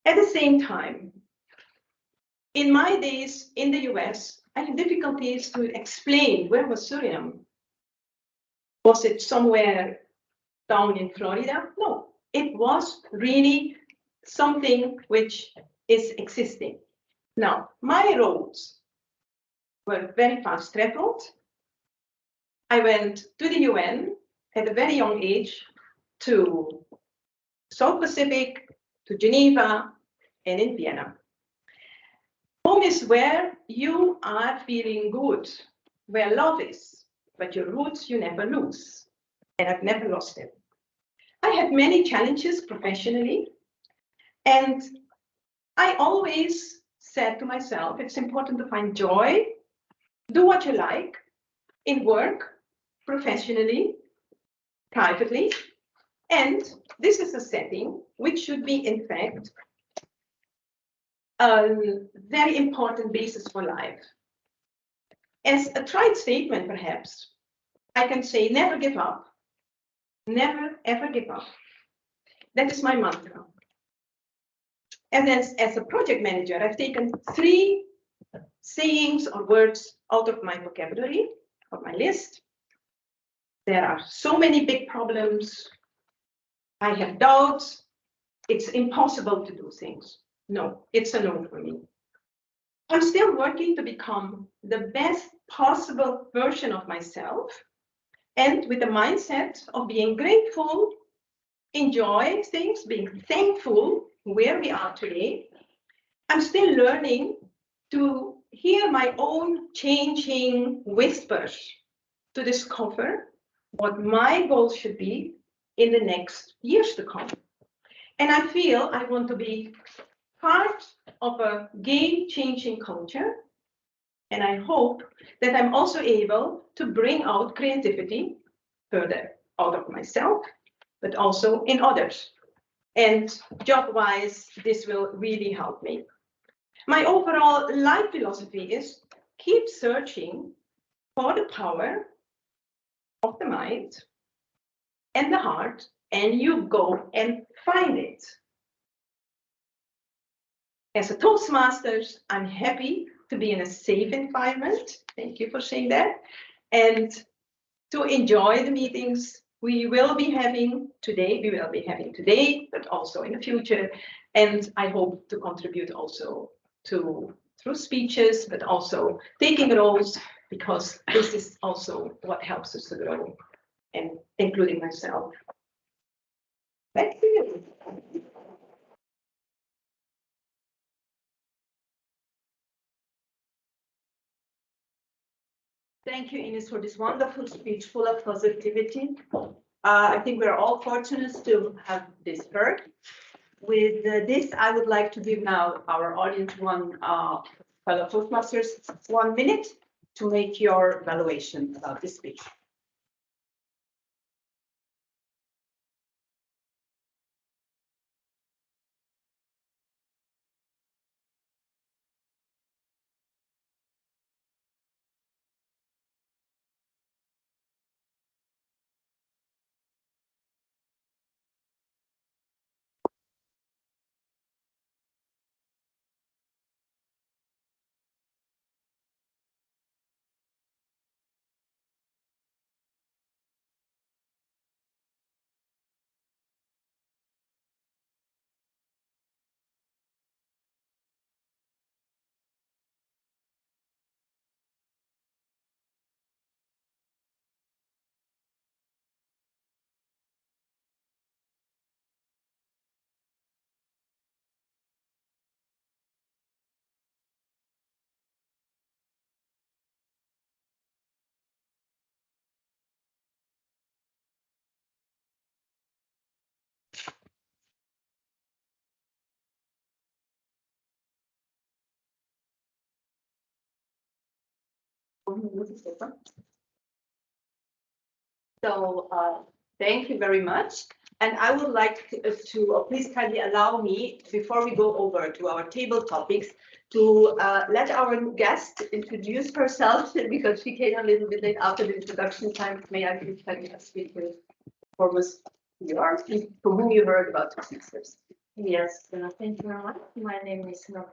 At the same time, in my days in the US, I had difficulties to explain where was Suriname. Was it somewhere down in Florida? No, it was really something which is existing. Now, my roads were very fast traveled. I went to the UN at a very young age to South Pacific, to Geneva, and in Vienna. Home is where you are feeling good, where love is, but your roots you never lose. And I've never lost them. I had many challenges professionally, and I always said to myself, it's important to find joy, do what you like in work, professionally, privately, and this is a setting which should be, in fact, a very important basis for life. As a trite statement, perhaps, I can say never give up, never ever give up. That is my mantra. And as a project manager, I've taken 3 sayings or words out of my vocabulary, of my list. There are so many big problems. I have doubts. It's impossible to do things. No, it's a no for me. I'm still working to become the best possible version of myself, and with the mindset of being grateful, enjoy things, being thankful where we are today. I'm still learning to hear my own changing whispers to discover what my goals should be in the next years to come. And I feel I want to be part of a game-changing culture. And I hope that I'm also able to bring out creativity further out of myself, but also in others. And job-wise, this will really help me. My overall life philosophy is keep searching for the power of the mind and the heart, and you go and find it. As a Toastmasters, I'm happy to be in a safe environment. Thank you for saying that. And to enjoy the meetings we will be having today, but also in the future. And I hope to contribute also through speeches, but also taking roles, because this is also what helps us to grow, and including myself. Thank you. Thank you, Ines, for this wonderful speech full of positivity. I think we're all fortunate to have this heard. With this, I would like to give now our audience fellow Toastmasters 1 minute to make your evaluation about this speech. So, thank you very much. And I would like to please kindly allow me, before we go over to our table topics, to let our guest introduce herself because she came a little bit late after the introduction time. May I please kindly speak with foremost you are, from whom you heard about Toastmasters? Yes, thank you very much. My name is Nora.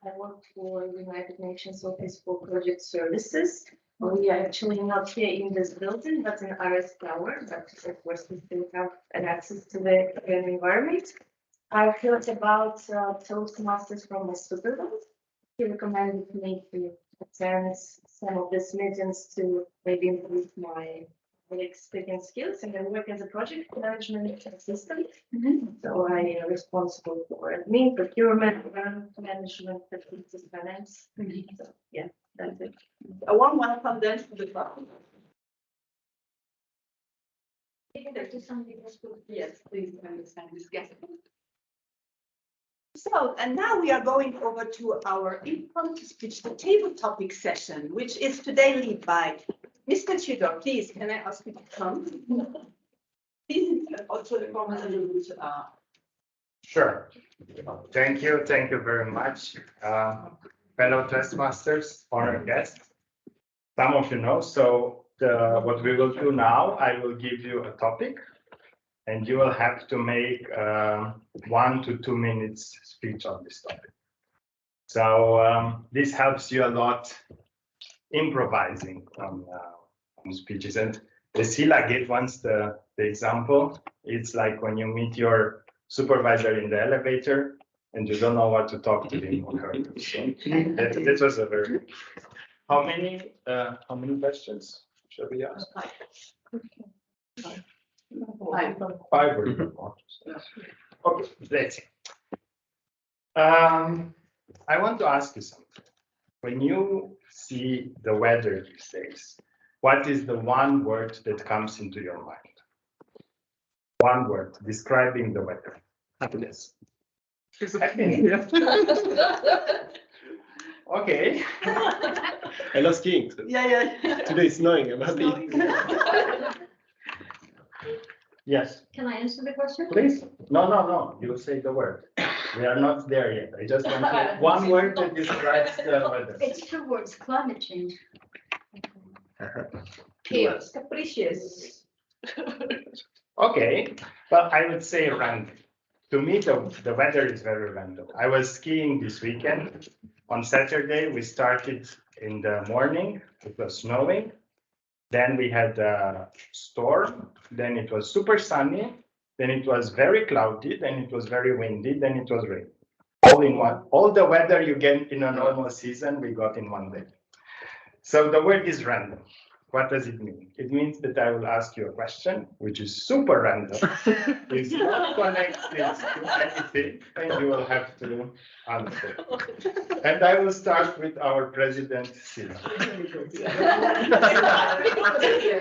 I work for United Nations Office for Project Services. We are actually not here in this building, but in RS Tower, but of course we still have an access to the environment. I've heard about Toastmasters from my supervisor. He recommended me to attend some of these meetings to maybe improve my experience skills and then work as a project management assistant. So I am responsible for admin, procurement, grant management, facilities, finance. So, yeah, that's it. A warm welcome then to the club. Yes, please understand this guest. So, and now we are going over to our impromptu speech, the table topic session, which is today led by Mr. Tudor. Please, can I ask you to come? Please, also the comment a little bit. Sure. Thank you very much, fellow Toastmasters, honored guests. Some of you know, so what we will do now, I will give you a topic and you will have to make 1 to 2 minutes speech on this topic. So this helps you a lot improvising on speeches. And Cecilia gave once the example. It's like when you meet your supervisor in the elevator and you don't know what to talk to him or her. So that was a very. How many questions shall we ask? Five or more. Okay, let's see. I want to ask you something. When you see the weather these days, what is the one word that comes into your mind? One word describing the weather. Happiness. Happiness. Okay. I love skiing. So Yeah. today it's snowing. I'm happy. Yes. Can I answer the question? Please. No. You say the word. We are not there yet. I just want to, one word that describes the weather. It's 2 words, climate change. Chaos, capricious. Okay, well, I would say random. To me, the weather is very random. I was skiing this weekend. On Saturday, we started in the morning. It was snowing. Then we had a storm. Then it was super sunny. Then it was very cloudy. Then it was very windy. Then it was rain. All in one. All the weather you get in a normal season, we got in one day. So the word is random. What does it mean? It means that I will ask you a question, which is super random. It's not connected to anything, and you will have to answer. And I will start with our president, Sila.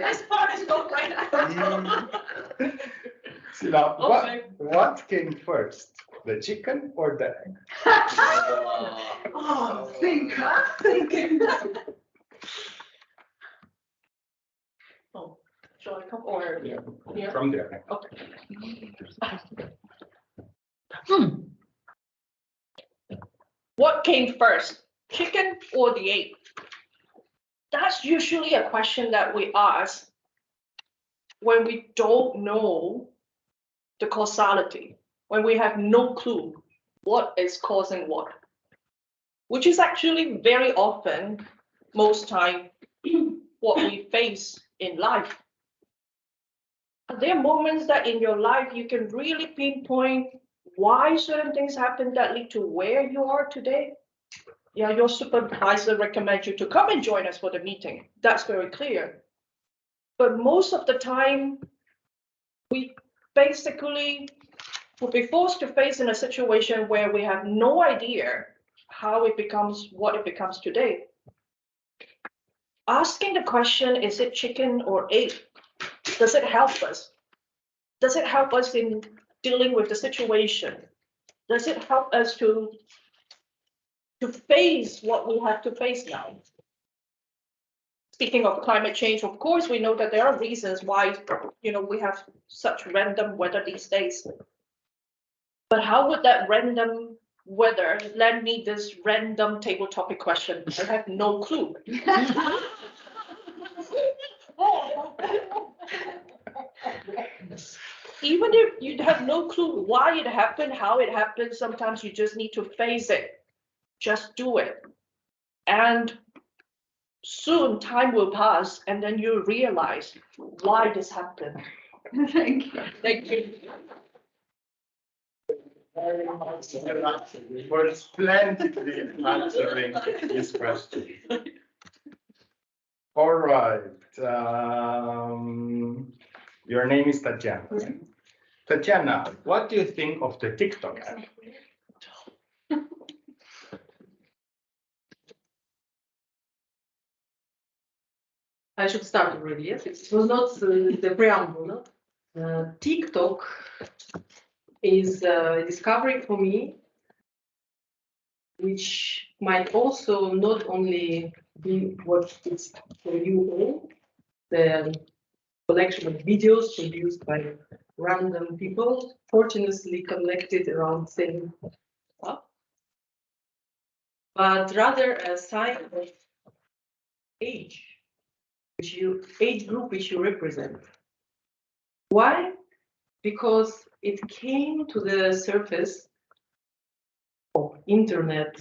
As far as go right. Sila, Okay. what came first, the chicken or the egg? Think. Oh, shall I come or? Yeah, Here? from there. Okay. What came first, chicken or the egg? That's usually a question that we ask when we don't know the causality, when we have no clue what is causing what, which is actually very often, most time, what we face in life. There are moments that in your life you can really pinpoint why certain things happen that lead to where you are today. Yeah, your supervisor recommends you to come and join us for the meeting. That's very clear. But most of the time, we basically will be forced to face in a situation where we have no idea how it becomes what it becomes today. Asking the question, is it chicken or egg? Does it help us? Does it help us in dealing with the situation? Does it help us to face what we have to face now? speaking of climate change, of course, we know that there are reasons why, we have such random weather these days. But how would that random weather land me this random table topic question? I have no clue. Even if you have no clue why it happened, how it happened, sometimes you just need to face it. Just do it. And soon time will pass and then you realize why this happened. Thank you. Thank you. For splendidly answering this question. All right. Your name is Tatiana. Tatiana, what do you think of the TikTok app? I should start already, yes? It was not the preamble, no? TikTok is a discovery for me, which might also not only be what it's for you all, the collection of videos produced by random people, fortunously connected around the same stuff, but rather a sign of age, age group which you represent. Why? Because it came to the surface of internet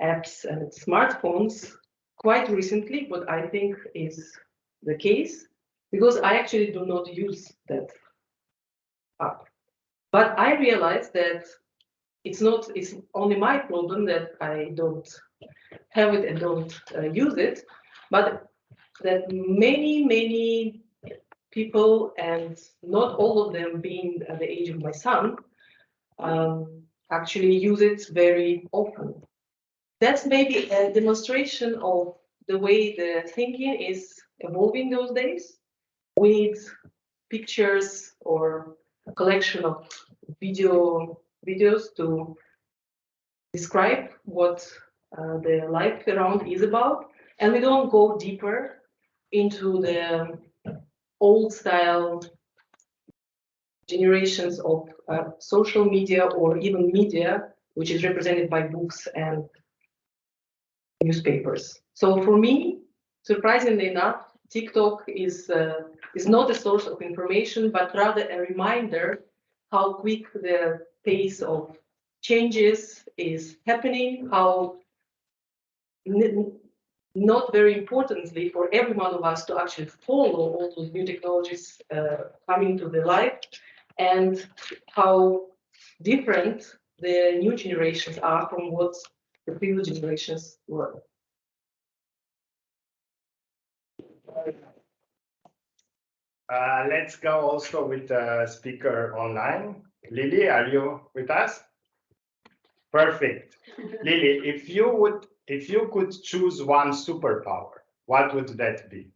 apps and smartphones quite recently, what I think is the case, because I actually do not use that app. But I realized that it's only my problem that I don't have it and don't use it, but that many people, and not all of them being at the age of my son, actually use it very often. That's maybe a demonstration of the way the thinking is evolving those days. We need pictures or a collection of videos to describe what the life around is about, and we don't go deeper into the old style generations of social media or even media, which is represented by books and newspapers. So for me, surprisingly enough, TikTok is not a source of information, but rather a reminder how quick the pace of changes is happening, how not very importantly for every one of us to actually follow all those new technologies coming to their life, and how different the new generations are from what the previous generations were. Let's go also with the speaker online. Lily, are you with us? Perfect. Lily, if you could choose one superpower, what would that be?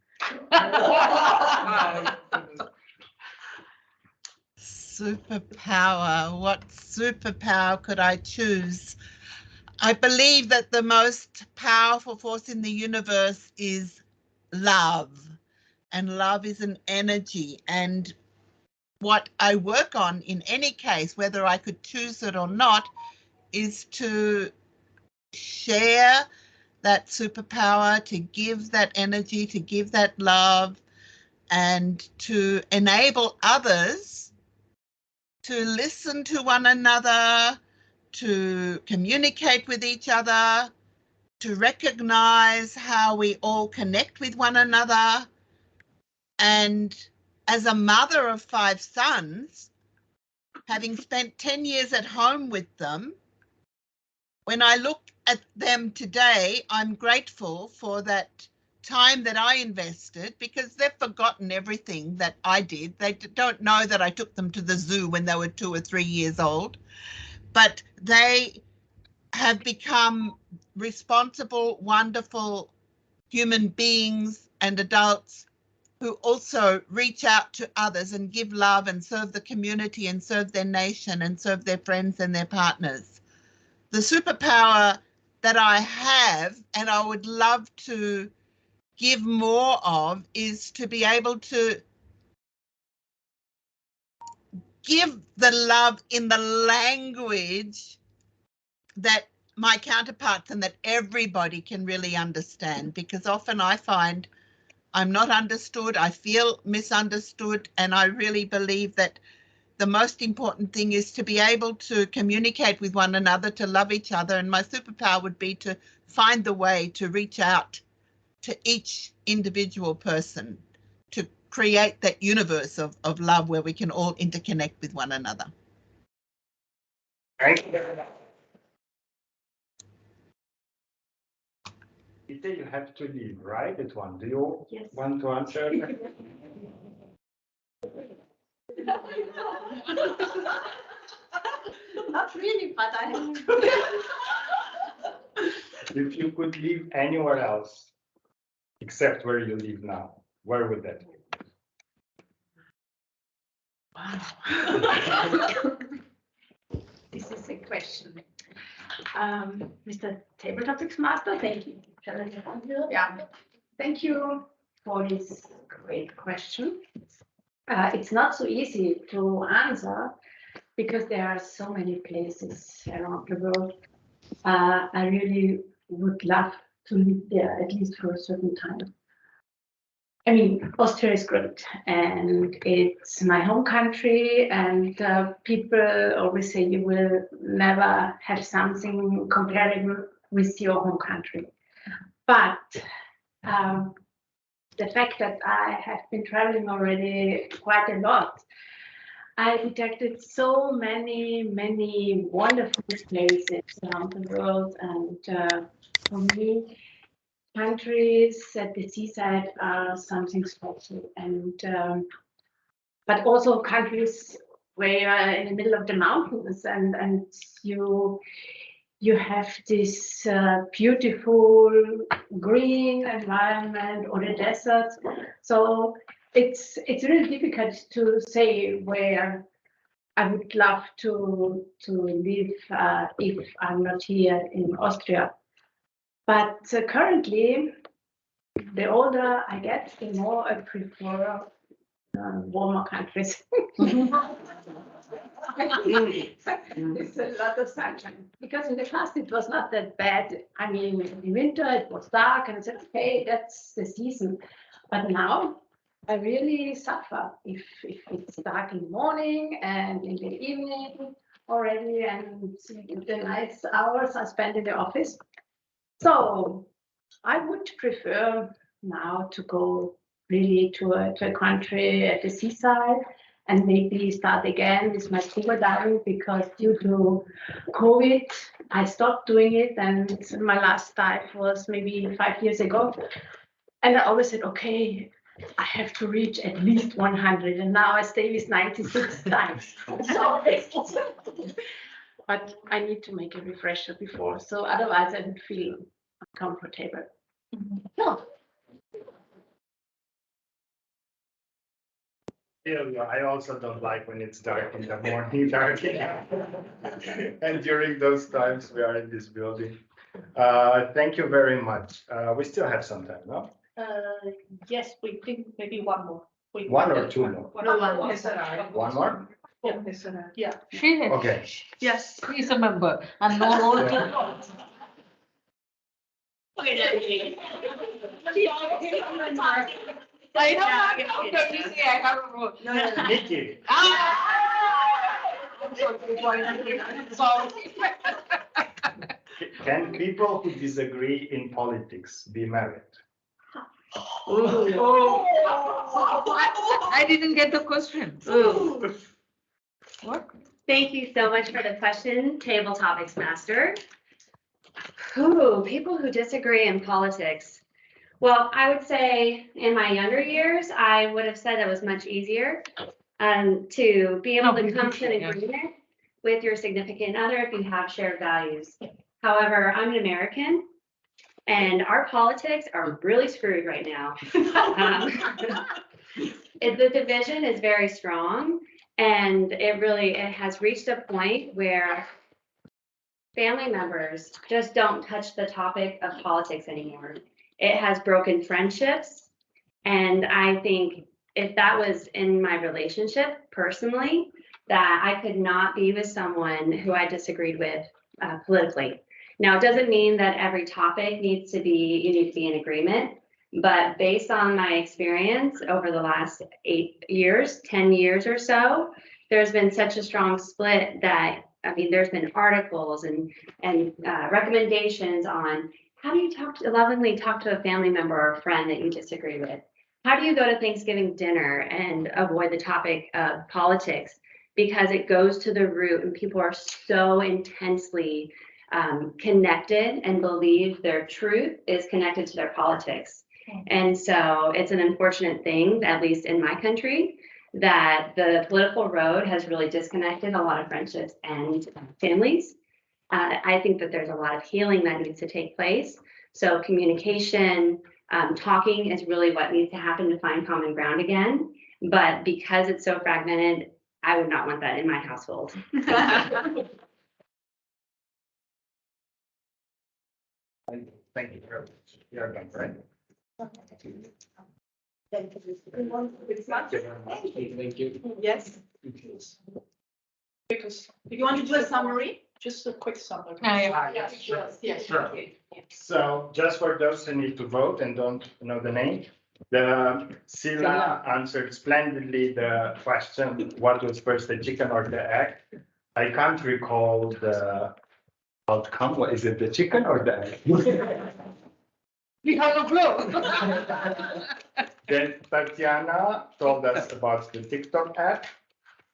Superpower. What superpower could I choose? I believe that the most powerful force in the universe is love. And love is an energy. And what I work on in any case, whether I could choose it or not, is to share that superpower, to give that energy, to give that love, and to enable others to listen to one another, to communicate with each other, to recognize how we all connect with one another. And as a mother of 5 sons, having spent 10 years at home with them, when I look at them today, I'm grateful for that time that I invested, because they've forgotten everything that I did. They don't know that I took them to the zoo when they were 2 or 3 years old, but they have become responsible, wonderful human beings and adults who also reach out to others and give love and serve the community and serve their nation and serve their friends and their partners. The superpower that I have, and I would love to give more of is to be able to give the love in the language that my counterparts and that everybody can really understand, because often I find I'm not understood, I feel misunderstood, and I really believe that the most important thing is to be able to communicate with one another, to love each other, and my superpower would be to find the way to reach out to each individual person, to create that universe of love where we can all interconnect with one another. Thank you. Peter, you have to leave, right? At one. Do you want to answer? Not really, but I have to. If you could live anywhere else except where you live now, where would that be? This is a question. Mr. Table Topics Master, thank you. Yeah, thank you for this great question. It's not so easy to answer because there are so many places around the world. I really would love to live there at least for a certain time. I mean, Austria is great and it's my home country, and people always say you will never have something comparable with your home country. But the fact that I have been traveling already quite a lot, I detected so many wonderful places around the world, and for me, countries at the seaside are something special, and but also countries where you are in the middle of the mountains, and you have this beautiful green environment, or the deserts. So it's really difficult to say where I would love to live if I'm not here in Austria. But currently, the older I get, the more I prefer warmer countries. It's a lot of sunshine, because in the past it was not that bad. I mean, in winter it was dark and I said, okay, that's the season. But now I really suffer if it's dark in the morning and in the evening already, and the nice hours I spend in the office. So I would prefer now to go really to a country at the seaside, and maybe start again with my scuba diving, because due to COVID, I stopped doing it, and my last dive was maybe 5 years ago. And I always said, okay, I have to reach at least 100, and now I stay with 96 times. So, but I need to make a refresher before, so otherwise I would feel uncomfortable. No. Yeah, I also don't like when it's dark in the morning, dark in and during those times we are in this building. Thank you very much. We still have some time, no? Yes, we think maybe one more. One or two more? No, one. One more? Yeah. She has. Okay. Yes, she's a member and no role to. I have a role. Nikki, can people who disagree in politics be married? I didn't get the question. What? Thank you so much for the question, Table Topics Master. Ooh, people who disagree in politics. Well, I would say in my younger years, I would have said it was much easier to be able to come to an agreement with your significant other if you have shared values. However, I'm an American, and our politics are really screwed right now. The division is very strong, and it has reached a point where family members just don't touch the topic of politics anymore. it has broken friendships. And I think if that was in my relationship personally, that I could not be with someone who I disagreed with politically. Now, it doesn't mean that every topic needs to be, you need to be in agreement, but based on my experience over the last 8 years, 10 years or so, there's been such a strong split that, I mean, there's been articles and recommendations on how do you lovingly talk to a family member or a friend that you disagree with? How do you go to Thanksgiving dinner and avoid the topic of politics? Because it goes to the root and people are so intensely connected and believe their truth is connected to their politics. And so it's an unfortunate thing, at least in my country, that the political road has really disconnected a lot of friendships and families. I think that there's a lot of healing that needs to take place. So communication, talking is really what needs to happen to find common ground again. But because it's so fragmented, I would not want that in my household. Thank you very much. You're done, right? Thank you. Yes. Because You want to do a summary? just a quick summary. Yes, sure. So just for those who need to vote and don't know the name, Sila answered splendidly the question, what was first, the chicken or the egg? I can't recall the outcome. What is it, the chicken or the egg? We have a clue. Then Tatiana told us about the TikTok app.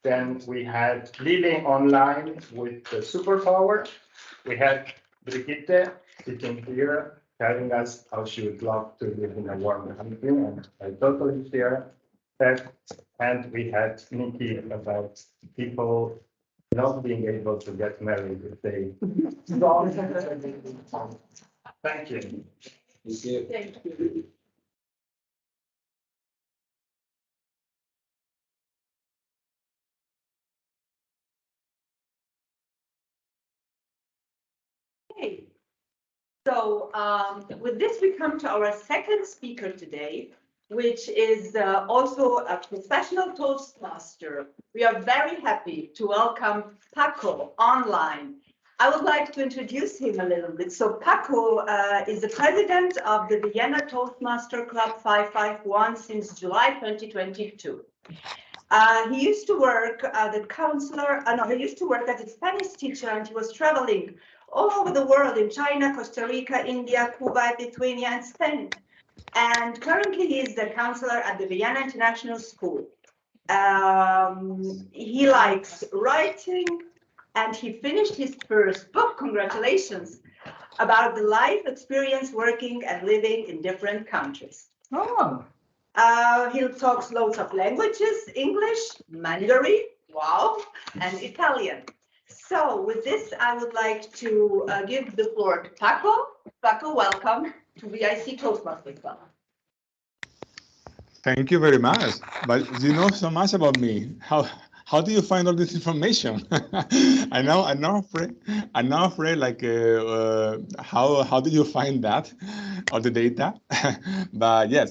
Then we had Lily online with the superpower. We had Brigitte sitting here telling us how she would love to live in a warm country, and I totally share that. And we had Nikki about people not being able to get married if they. Thank you. Thank you. Okay. So with this, we come to our second speaker today, which is also a professional Toastmaster. We are very happy to welcome Paco online. I would like to introduce him a little bit. So Paco is the president of the Vienna Toastmaster Club 551 since July 2022. He used to work as a counselor, he used to work as a Spanish teacher, and he was traveling all over the world in China, Costa Rica, India, Cuba, Lithuania, and Spain. And currently he is the counselor at the Vienna International School. He likes writing, and he finished his first book, congratulations, about the life experience working and living in different countries. Oh. He talks loads of languages, English, Mandarin, wow, and Italian. So with this, I would like to give the floor to Paco. Paco, welcome to VIC Toastmasters Club. Thank you very much. But you know so much about me. How do you find all this information? I'm now afraid. Like, how do you find that, all the data? But yes,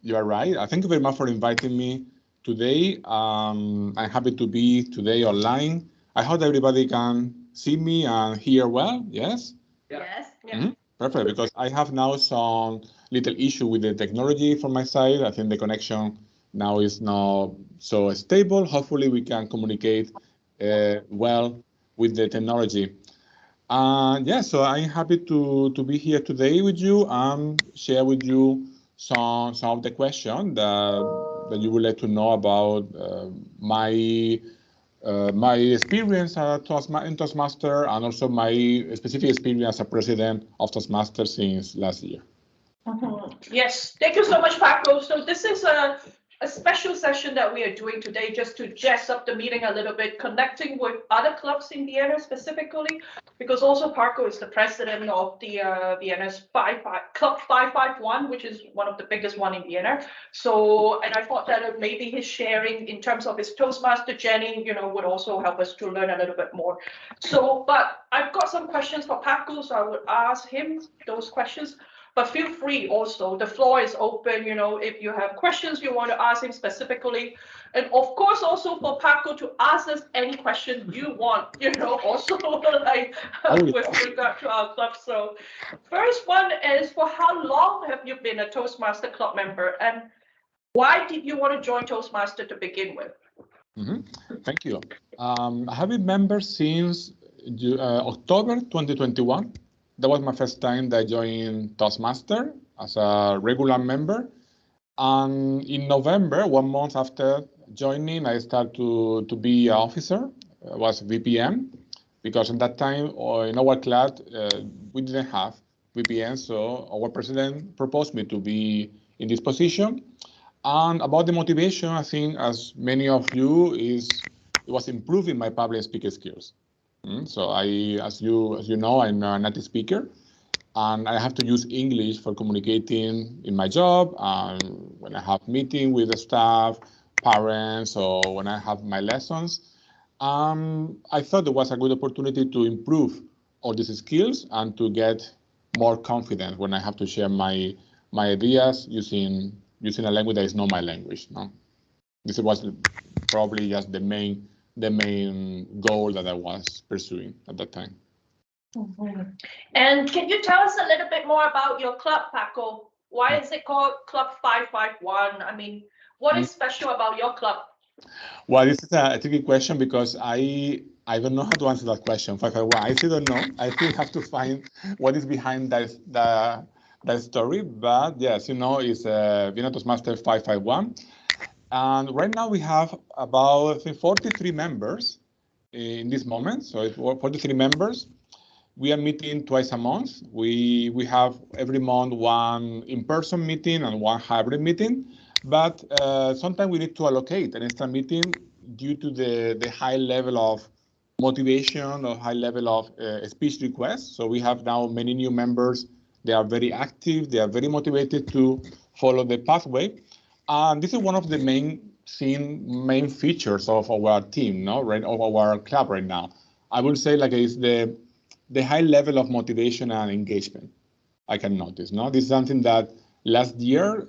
you are right. Thank you very much for inviting me today. I'm happy to be today online. I hope everybody can see me and hear well. Yes. Yes. Mm-hmm. Perfect. Because I have now some little issue with the technology from my side. I think the connection now is not so stable. Hopefully we can communicate well with the technology. Yeah, so I'm happy to be here today with you and share with you some of the questions that you would like to know about my experience in Toastmaster, and also my specific experience as a president of Toastmaster since last year. Yes, thank you so much, Paco. So this is a special session that we are doing today just to jazz up the meeting a little bit, connecting with other clubs in Vienna specifically, because also Paco is the president of the Vienna's Club 551, which is one of the biggest one in Vienna. So, and I thought that maybe his sharing in terms of his Toastmaster journey, would also help us to learn a little bit more. So, but I've got some questions for Paco, so I would ask him those questions. but feel free also. The floor is open, you know, if you have questions you want to ask him specifically. And of course, also for Paco to ask us any question you want, you know, also like with regard to our club. So first one is, for how long have you been a Toastmaster Club member, and why did you want to join Toastmaster to begin with? Thank you. I have been member since October 2021. That was my first time that I joined Toastmaster as a regular member. And in November, 1 month after joining, I started to be an officer. I was VPM, because at that time in our class, we didn't have VPN, so our president proposed me to be in this position. And about the motivation, I think, as many of you, it was improving my public speaking skills. So as you know, I'm a native speaker, and I have to use English for communicating in my job, when I have meeting with the staff, parents, or when I have my lessons. I thought there was a good opportunity to improve all these skills and to get more confident when I have to share my ideas using a language that is not my language. No, this was probably just the main goal that I was pursuing at that time. And can you tell us a little bit more about your club, Paco? Why is it called Club 551? I mean, what is special about your club? Well, this is a tricky question, because I don't know how to answer that question. 551, I still don't know. I still have to find what is behind that story. But yes, you know, it's Vienna Toastmaster 551. And right now we have about 43 members in this moment. So it's 43 members. We are meeting twice a month. We have every month one in-person meeting and one hybrid meeting. But sometimes we need to allocate an extra meeting due to the high level of motivation or high level of speech requests. So we have now many new members. They are very active. They are very motivated to follow the pathway. And this is one of the main features of our team, no, right, of our club right now. I would say like it's the high level of motivation and engagement I can notice. No, this is something that last year,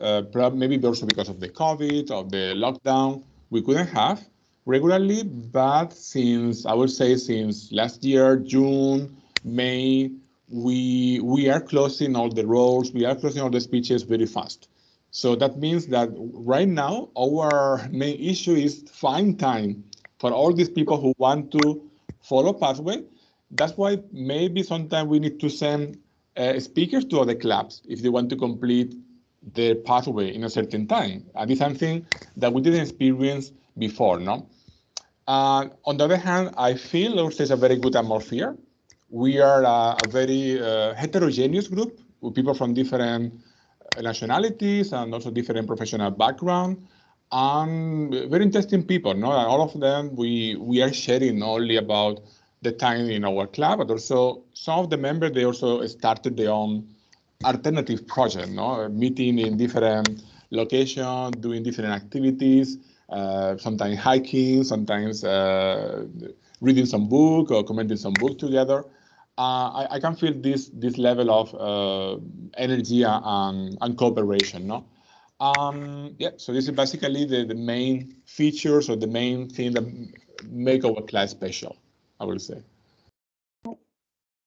maybe also because of the COVID, of the lockdown, we couldn't have regularly. But since last year, June, May, we are closing all the roles, we are closing all the speeches very fast. So that means that right now, our main issue is to find time for all these people who want to follow pathway. That's why maybe sometimes we need to send speakers to other clubs if they want to complete their pathway in a certain time. And it's something that we didn't experience before, no? On the other hand, I feel also it's a very good atmosphere. We are a very heterogeneous group with people from different nationalities and also different professional background, and very interesting people. No, and all of them we are sharing not only about the time in our club, but also some of the members, they also started their own alternative project. No, meeting in different locations, doing different activities. Sometimes hiking, sometimes reading some book or commenting some book together. I can feel this level of energy and cooperation, no? Yeah, so this is basically the main features or the main thing that make our class special, I will say.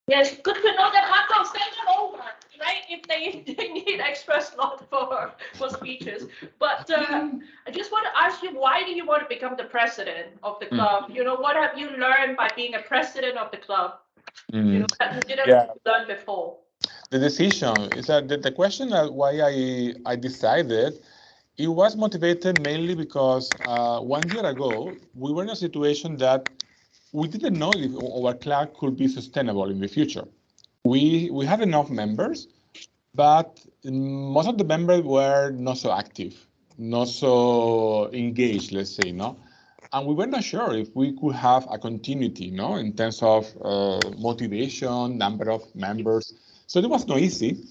Yes, good to know that Paco send them over, right? If they need extra slot for speeches. But I just want to ask you, why do you want to become the president of the club? You know, what have you learned by being a president of the club? You know, that you didn't learn before. The decision is that the question that why I decided, it was motivated mainly because 1 year ago we were in a situation that we didn't know if our club could be sustainable in the future. We had enough members, but most of the members were not so active, not so engaged, let's say, no? And we were not sure if we could have a continuity, no, in terms of motivation, number of members. So it was not easy.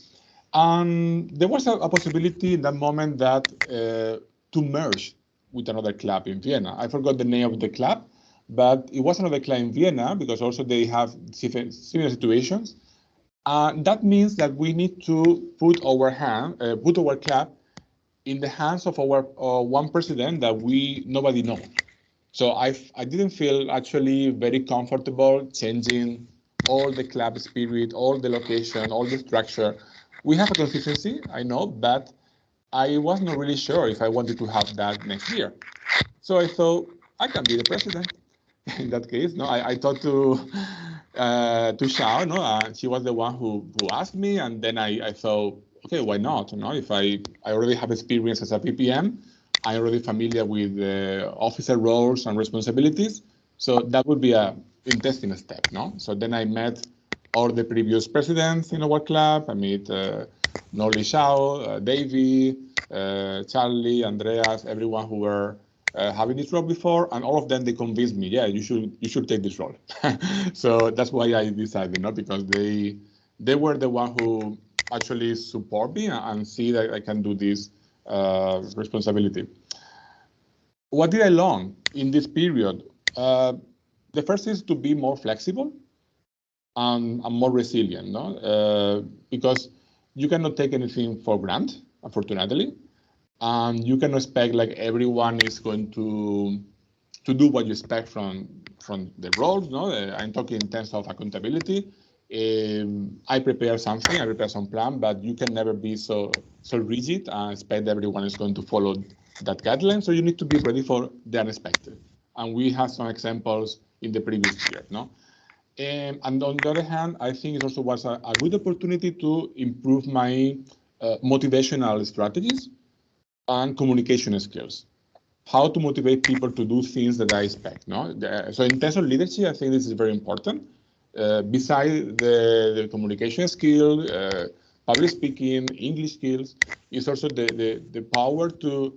And there was a possibility in that moment that to merge with another club in Vienna. I forgot the name of the club, but it was another club in Vienna because also they have similar situations. That means that we need to put our club in the hands of our one president that nobody knows. So I didn't feel actually very comfortable changing all the club spirit, all the location, all the structure. We have a consistency, I know, but I was not really sure if I wanted to have that next year. So I thought I can be the president. In that case, no, I thought to Xiao, no, she was the one who asked me, and then I thought, okay, why not? You know, if I already have experience as a PPM, I'm already familiar with officer roles and responsibilities, so that would be a interesting step, no? So then I met all the previous presidents in our club. I met Norli Xiao, Davey, Charlie, Andreas, everyone who were having this role before, and all of them, they convinced me, yeah, you should take this role. So that's why I decided, not because they were the one who actually support me and see that I can do this responsibility. What did I learn in this period? The first is to be more flexible and more resilient, no? Because you cannot take anything for granted, unfortunately. And you can expect like everyone is going to do what you expect from the roles. No, I'm talking in terms of accountability. I prepare something, I prepare some plan, but you can never be so rigid and expect everyone is going to follow that guideline. So you need to be ready for the unexpected. And we have some examples in the previous year. No. And on the other hand, I think it also was a good opportunity to improve my motivational strategies and communication skills. How to motivate people to do things that I expect. No, so in terms of leadership, I think this is very important. Besides the communication skill, public speaking, English skills, is also the power to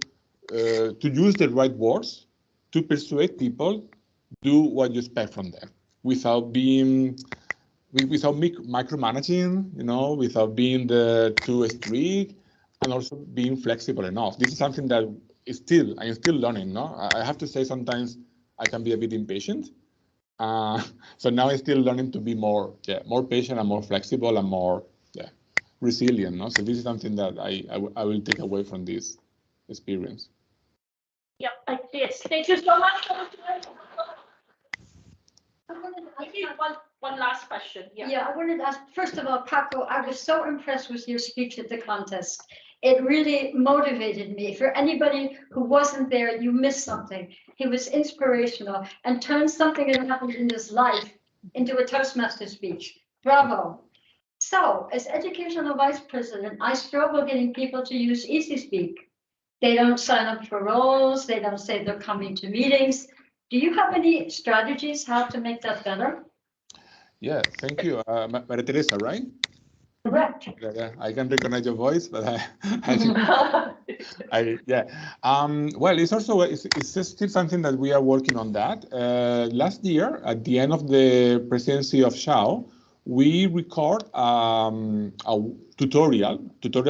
use the right words to persuade people do what you expect from them without being micromanaging, you know, without being too strict, and also being flexible enough. This is something that I'm still learning. No, I have to say sometimes I can be a bit impatient. So now I'm still learning to be more patient and more flexible and more resilient. No, so this is something that I will take away from this experience. Yeah, yes. Thank you so much. I need one last question. Yeah, I wanted to ask, first of all, Paco, I was so impressed with your speech at the contest. It really motivated me. For anybody who wasn't there, you missed something. He was inspirational and turned something that happened in his life into a Toastmaster speech. Bravo. So, as educational vice president, I struggle getting people to use EasySpeak. They don't sign up for roles. They don't say they're coming to meetings. Do you have any strategies how to make that better? Yeah, thank you. Maria Teresa, right? Correct. Yeah, I can recognize your voice, but I think well, it's also it's still something that we are working on that. Last year, at the end of the presidency of Xiao, we record a tutorial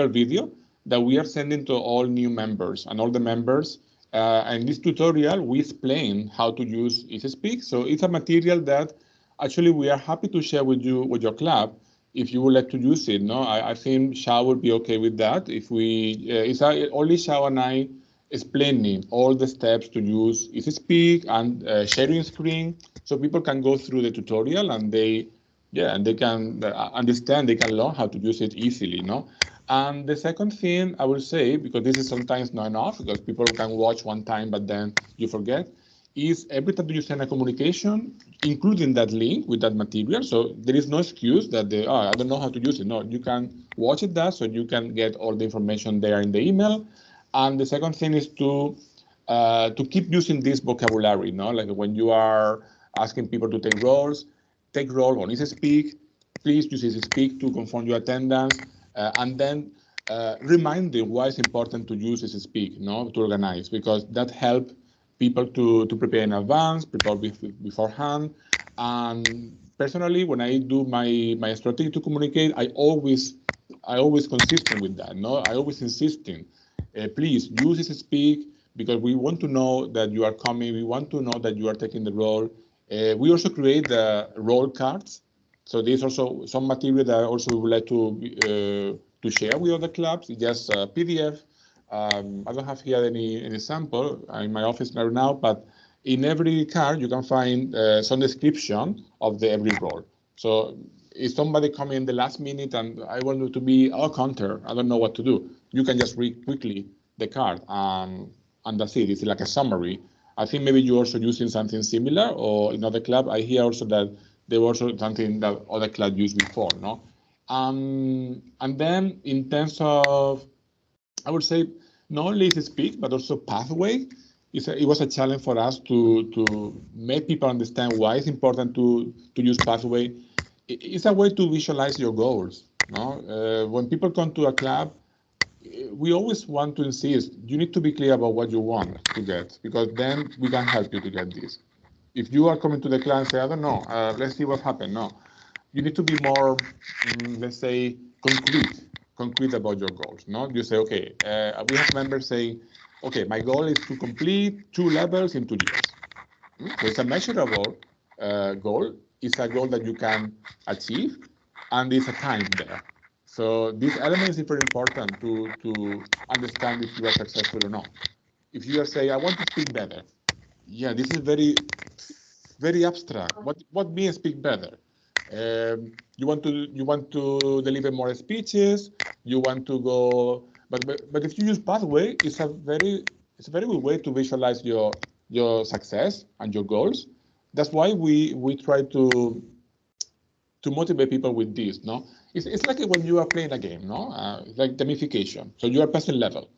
video that we are sending to all new members and all the members. And this tutorial, we explain how to use EasySpeak. So it's a material that actually we are happy to share with you, with your club, if you would like to use it. No, I think Xiao would be okay with that. If we, it's only Xiao and I explaining all the steps to use EasySpeak and sharing screen, so people can go through the tutorial and they can understand, they can learn how to use it easily. No. And the second thing I will say, because this is sometimes not enough, because people can watch one time, but then you forget, is every time you send a communication, including that link with that material. So there is no excuse that I don't know how to use it. No, you can watch it so you can get all the information there in the email. And the second thing is to keep using this vocabulary. No, like when you are asking people to take roles on EasySpeak, please use EasySpeak to confirm your attendance, and then remind them why it's important to use EasySpeak, no, to organize, because that helps people to prepare in advance, prepare beforehand. And personally, when I do my strategy to communicate, I always consistent with that. No, I always insisting, please use EasySpeak, because we want to know that you are coming. We want to know that you are taking the role. We also create the role cards So there's also some material that I also would like to share with other clubs. It's just a PDF. I don't have here any sample in my office right now, but in every card you can find some description of every role. So if somebody come in the last minute and I want you to be a counter, I don't know what to do, you can just read quickly the card and that's it. It's like a summary. I think maybe you're also using something similar, or in other club. I hear also that there was also something that other clubs used before, no? And then in terms of, I would say, not only is speak, but also pathway. It was a challenge for us to make people understand why it's important to use pathway. It's a way to visualize your goals. No? When people come to a club, we always want to insist, you need to be clear about what you want to get, because then we can help you to get this. If you are coming to the club and say, I don't know, let's see what happened. No, you need to be more, let's say, concrete about your goals. No, you say, okay, we have members saying, okay, my goal is to complete 2 levels in 2 years. So it's a measurable goal. It's a goal that you can achieve, and it's a time there. So this element is very important to understand if you are successful or not. If you are saying, I want to speak better, yeah, this is very abstract. What means speak better? You want to deliver more speeches. You want to go, but if you use pathway, it's a very good way to visualize your success and your goals. That's why we try to motivate people with this. No, it's like when you are playing a game. No, like gamification. So you are passing level,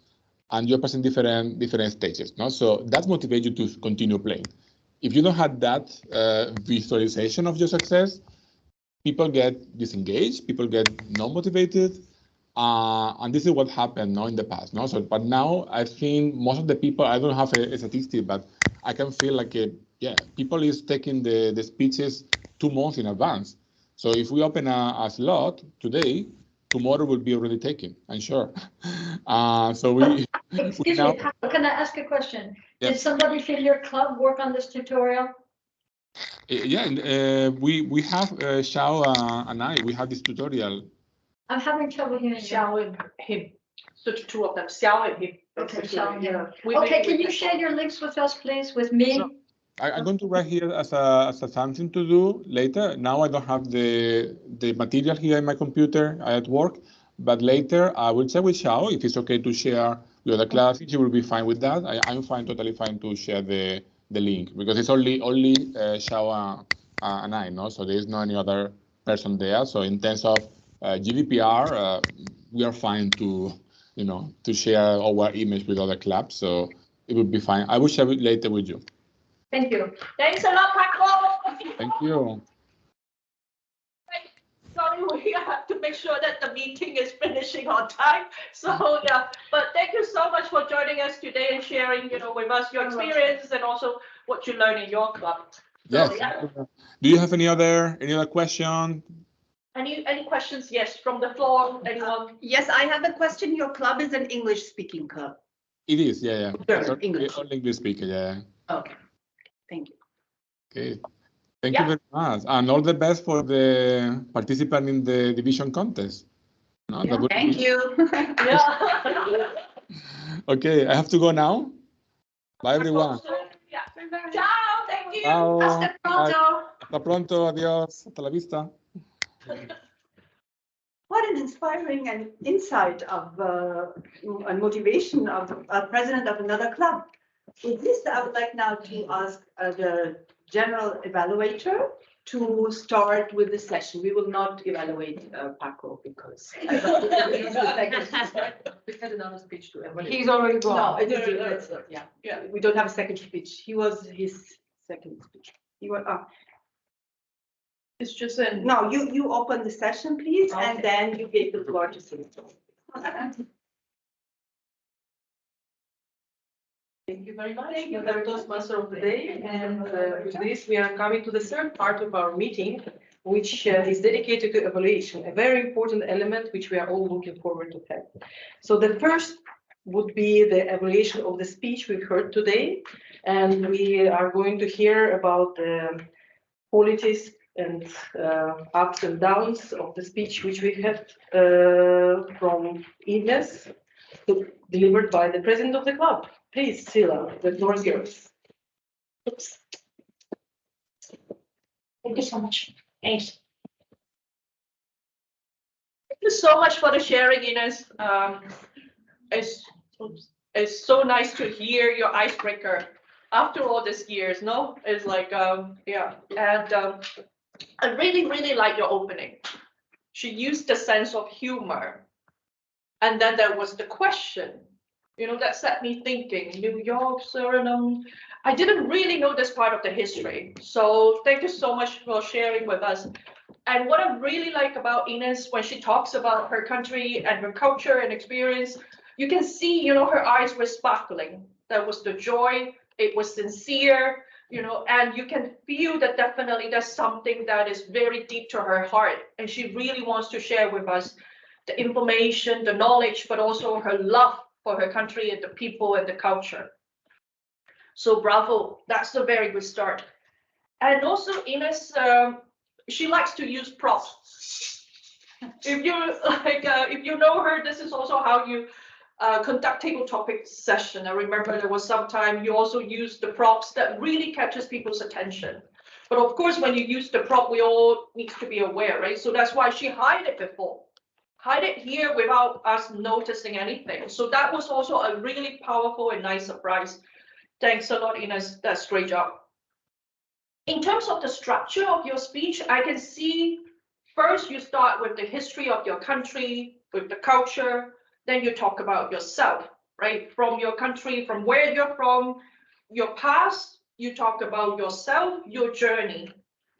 and you're passing different stages. No, so that motivates you to continue playing. If you don't have that visualization of your success, people get disengaged, people get not motivated, and this is what happened in the past. No, so but now I think most of the people, I don't have a statistic, but I can feel like people is taking the speeches 2 months in advance. So if we open a slot today, tomorrow will be already taken, I'm sure. So we. Excuse me, can I ask a question? Yeah. Did somebody from your club work on this tutorial? Yeah, we have Xiao and I. We have this tutorial. I'm having trouble hearing you. Xiao and him. So the 2 of them, Xiao and him. Okay, Xiao and him. Yeah. Okay, can you share your links with us, please, with me? So, I'm going to write here as a something to do later. Now I don't have the material here in my computer at work, but later I will check with Xiao if it's okay to share with the class. She will be fine with that. I'm fine, totally fine to share the link, because it's only Xiao and I, no? So there is no any other person there. So in terms of GDPR, we are fine to share our image with other clubs. So it will be fine. I will share it later with you. Thank you. Thanks a lot, Paco. Thank you. Sorry, we have to make sure that the meeting is finishing on time. So yeah, but thank you so much for joining us today and sharing, with us your experiences and also what you learned in your club. So, Yes. yeah. Do you have any other question? Any questions? Yes, from the floor. Anyone? Yes, I have a question. Your club is an English-speaking club. It is, yeah. Sure, English. All English speaker, yeah. Okay, thank you. Okay. Thank you very much. And all the best for the participant in the division contest. No, that would Thank be- you. Yeah. Okay, I have to go now. Bye, everyone. Yeah. Ciao, thank you. Ciao. Hasta pronto. Hasta pronto. Adiós. Hasta la vista. What an inspiring and insight of and motivation of a president of another club. With this, I would like now to ask the general evaluator to start with the session. We will not evaluate Paco because I don't think he's the second. We had another speech to evaluate. He's already No, gone. it is, yeah, we don't have a second speech. He was his second speech. He was, It's just a. no, you open the session, please, and then you give the floor to Cindy. Thank you very much. You are the Toastmaster of the day, and with this we are coming to the third part of our meeting, which is dedicated to evaluation, a very important element which we are all looking forward to have. So the first would be the evaluation of the speech we've heard today, and we are going to hear about the qualities and ups and downs of the speech which we had from Ines, delivered by the president of the club. Please, Sila, the floor is yours. Oops. Thank you so much. Thanks. Thank you so much for the sharing, Ines. It's so nice to hear your icebreaker after all these years, no? It's like, yeah. And I really, really like your opening. She used the sense of humor. And then there was the question, you know, that set me thinking, New York, Suriname. I didn't really know this part of the history. So thank you so much for sharing with us. And what I really like about Ines, when she talks about her country and her culture and experience, you can see, you know, her eyes were sparkling. There was the joy, it was sincere, you know, and you can feel that definitely there's something that is very deep to her heart. And she really wants to share with us the information, the knowledge, but also her love for her country and the people and the culture. So bravo, that's a very good start. And also Ines, she likes to use props. If you like, if you know her, this is also how you conduct table topic session. I remember there was some time you also used the props that really catches people's attention. But of course, when you use the prop, we all need to be aware, right? So that's why she hid it before. Hide it here without us noticing anything. So that was also a really powerful and nice surprise. Thanks a lot, Ines. That's a great job. In terms of the structure of your speech, I can see first you start with the history of your country, with the culture, then you talk about yourself, right? From your country, from where you're from, your past, you talk about yourself, your journey.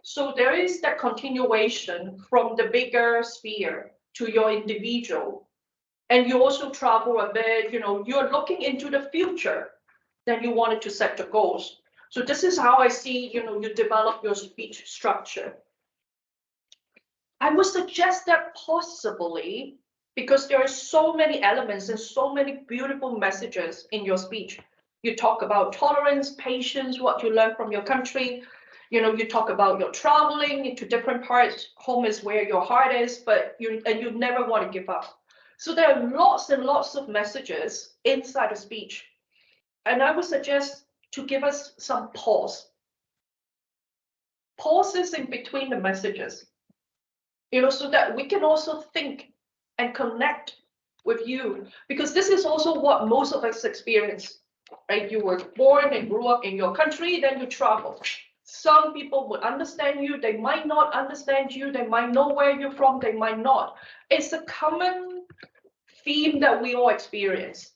So there is that continuation from the bigger sphere to your individual. And you also travel a bit, you know, you're looking into the future, then you wanted to set the goals. So this is how I see, you know, you develop your speech structure. I would suggest that possibly, because there are so many elements and so many beautiful messages in your speech. You talk about tolerance, patience, what you learn from your country. You know, you talk about your traveling into different parts. Home is where your heart is, but you never want to give up. So there are lots and lots of messages inside a speech. And I would suggest to give us some pause. Pauses in between the messages, you know, so that we can also think and connect with you, because this is also what most of us experience, right? You were born and grew up in your country, then you travel. Some people would understand you, they might not understand you, they might know where you're from, they might not. It's a common theme that we all experience.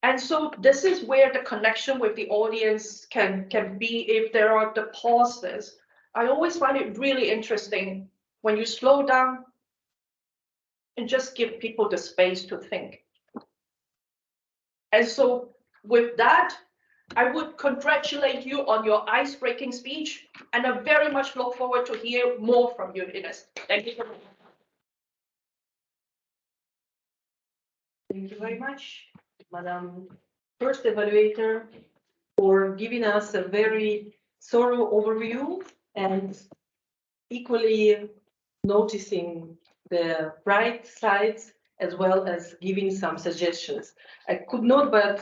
And so this is where the connection with the audience can be if there are the pauses. I always find it really interesting when you slow down and just give people the space to think. And so with that, I would congratulate you on your ice-breaking speech, and I very much look forward to hear more from you, Ines. Thank you very much. Thank you very much, Madam First Evaluator, for giving us a very thorough overview and equally noticing the bright sides as well as giving some suggestions. I could not but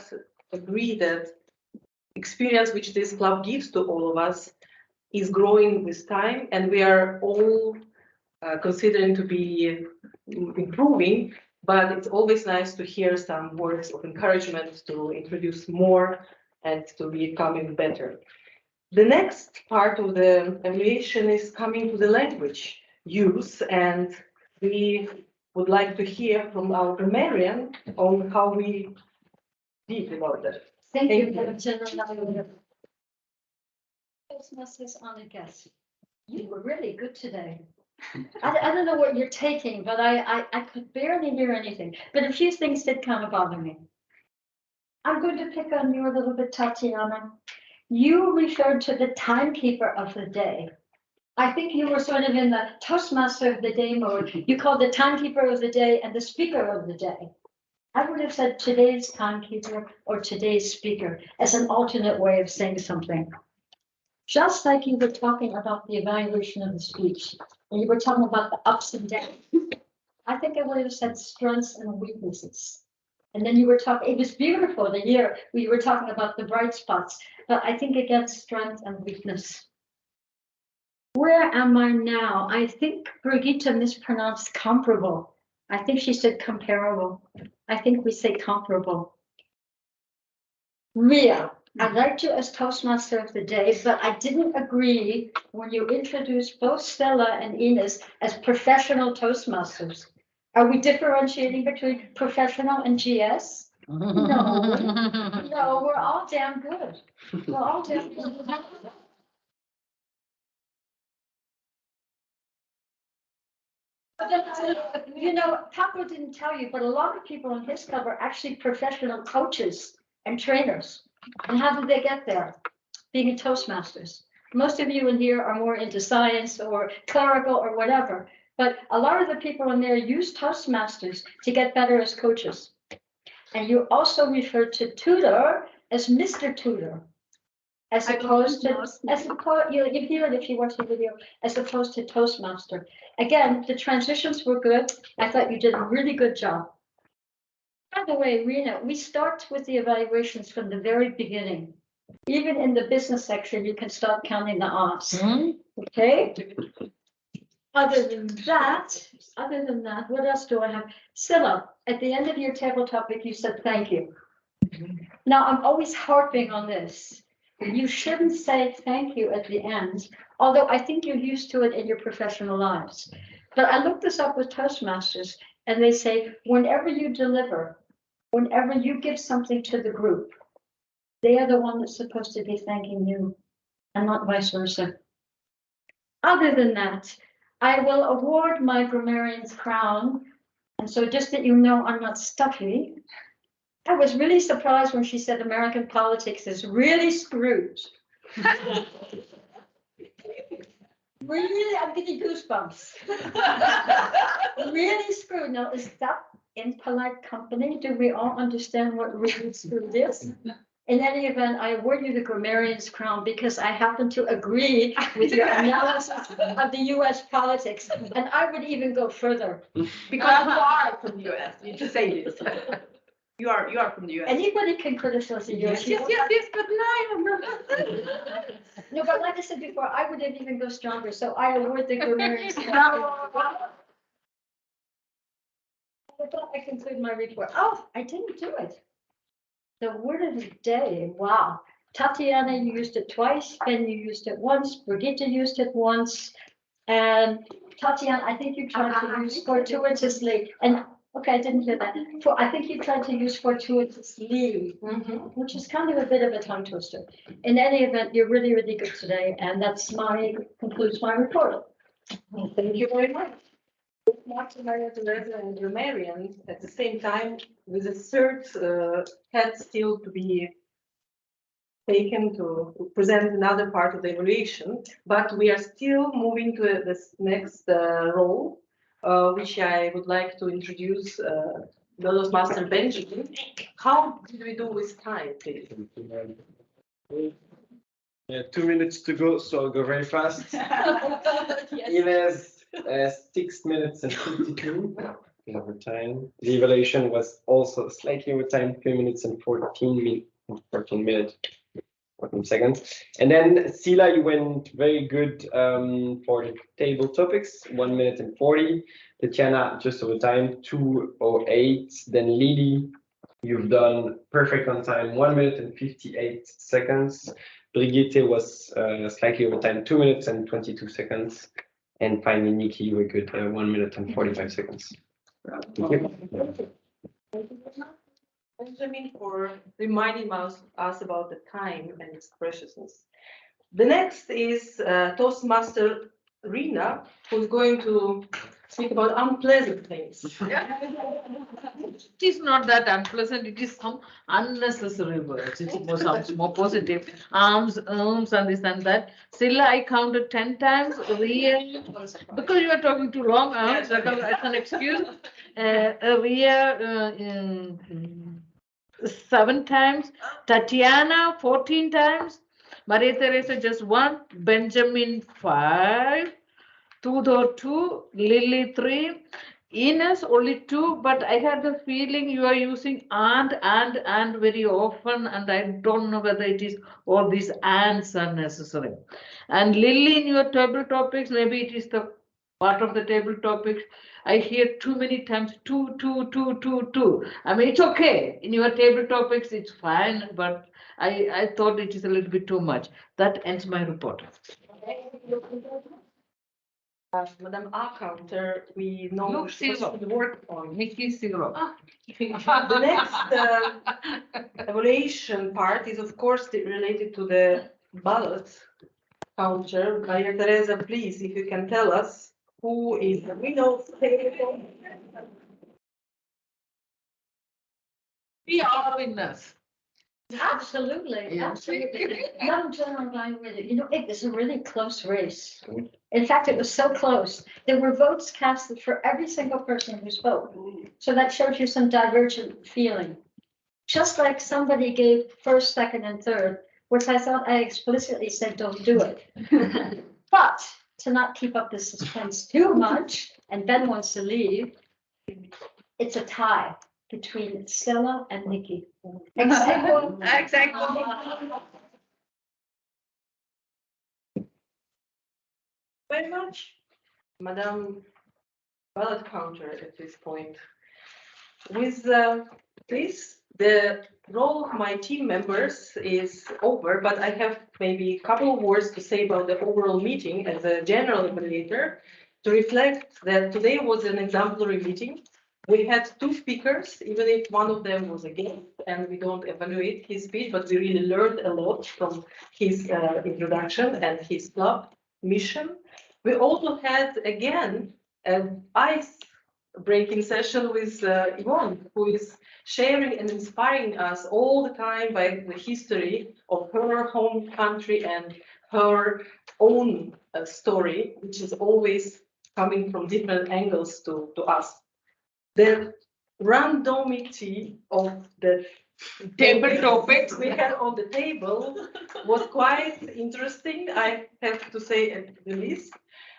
agree that experience which this club gives to all of us is growing with time, and we are all considering to be improving, but it's always nice to hear some words of encouragement to introduce more and to becoming better. The next part of the evaluation is coming to the language use, and we would like to hear from our grammarian on how we did about that. Thank you, Madam General. Toastmasters on a guest. You were really good today. I don't know what you're taking, but I could barely hear anything. But a few things did kind of bother me. I'm going to pick on you a little bit, Tatiana. You referred to the timekeeper of the day. I think you were sort of in the Toastmaster of the day mode. You called the timekeeper of the day and the speaker of the day. I would have said today's timekeeper or today's speaker as an alternate way of saying something. Just like you were talking about the evaluation of the speech, and you were talking about the ups and downs. I think I would have said strengths and weaknesses. And then you were talking, it was beautiful, the year we were talking about the bright spots, but I think again, strength and weakness. Where am I now? I think Brigitte mispronounced comparable. I think she said comparable. I think we say comparable. Ria, I liked you as Toastmaster of the day, but I didn't agree when you introduced both Stella and Ines as professional Toastmasters. Are we differentiating between professional and GS? No, no, we're all damn good. We're all damn good. You know, Pablo didn't tell you, but a lot of people in his club are actually professional coaches and trainers. And how did they get there? Being a Toastmasters. Most of you in here are more into science or clerical or whatever. But a lot of the people in there use Toastmasters to get better as coaches. And you also refer to tutor as Mr. Tutor, as opposed to, you hear it if you watch the video, as opposed to Toastmaster. Again, the transitions were good. I thought you did a really good job. By the way, Rena, we start with the evaluations from the very beginning. Even in the business section, you can start counting the R's. Okay? Other than that, what else do I have? Scylla, at the end of your table topic, you said thank you. Now, I'm always harping on this. You shouldn't say thank you at the end, although I think you're used to it in your professional lives. But I looked this up with Toastmasters, and they say whenever you deliver, whenever you give something to the group, they are the one that's supposed to be thanking you, and not vice versa. Other than that, I will award my grammarian's crown. And so just that you know I'm not stuffy. I was really surprised when she said American politics is really screwed. Really, I'm getting goosebumps. Really screwed. Now, is that in polite company? Do we all understand what really screwed is? In any event, I award you the grammarian's crown because I happen to agree with your analysis of the US politics. And I would even go further. Because you are from the US, you just say this. You are from the US. Anybody can criticize the US. Yes, but no. No, but like I said before, I would even go stronger. So I award the grammarian's crown. I thought I conclude my report. Oh, I didn't do it. The word of the day, wow. Tatiana, you used it twice, Ben, you used it once, Brigitte used it once, and Tatiana, I think you tried to use fortuitously, and, okay, I didn't hear that. I think you tried to use fortuitously, which is kind of a bit of a tongue twister. In any event, you're really, really good today, and concludes my report. Thank you very much. Martin, Maria Teresa, and grammarian at the same time, with a third head still to be taken to present another part of the evaluation, but we are still moving to this next role, which I would like to introduce Master Benjamin. How did we do with time, please? Yeah, 2 minutes to go, so I'll go very fast. Ines, 6 minutes and 52 over time. The evaluation was also slightly over time, 3 minutes and 14 minutes, 14 seconds. And then Sila, you went very good for the table topics, 1 minute and 40. Tatiana, just over time, 2:08. Then Lily, you've done perfect on time, 1 minute and 58 seconds. Brigitte was slightly over time, 2 minutes and 22 seconds. And finally, Nikki, you were good, 1 minute and 45 seconds. Thank you. Benjamin, for reminding us about the time and its preciousness. The next is Toastmaster Rina, who's going to speak about unpleasant things. It is not that unpleasant, it is some unnecessary words. It sounds more positive. Arms, and this and that. Silla, I counted 10 times. Ria, because you are talking too long, that's an excuse. Ria, 7 times. Tatiana, 14 times. Maria Teresa just 1, Benjamin 5, Tudor 2, Lily 3, Ines only 2, but I had the feeling you are using and very often, and I don't know whether it is all these ands are necessary. And Lily, in your table topics, maybe it is the part of the table topics. I hear too many times two. I mean, it's okay. In your table topics, it's fine, but I thought it is a little bit too much. That ends my report. Madam A counter, we know Look, what zero. should work on. Nikki 0. The next evaluation part is of course related to the ballot counter. Maria Teresa, please, if you can tell us who is the winner. We are winners. Absolutely, Yeah. absolutely. No general line with it. You know, it was a really close race. In fact, it was so close. There were votes casted for every single person who spoke. So that shows you some divergent feeling. Just like somebody gave first, second, and third, which I thought I explicitly said, don't do it. But to not keep up the suspense too much, and Ben wants to leave, it's a tie between Stella and Nikki. Exactly. Very much. Madam ballot counter at this point. With this, the role of my team members is over, but I have maybe a couple of words to say about the overall meeting as a general evaluator to reflect that today was an exemplary meeting. We had 2 speakers, even if one of them was a guest, and we don't evaluate his speech, but we really learned a lot from his introduction and his club mission. We also had, again, an ice-breaking session with Yvonne, who is sharing and inspiring us all the time by the history of her home country and her own story, which is always coming from different angles to us. The randomity of the table topics we had on the table was quite interesting, I have to say at the least.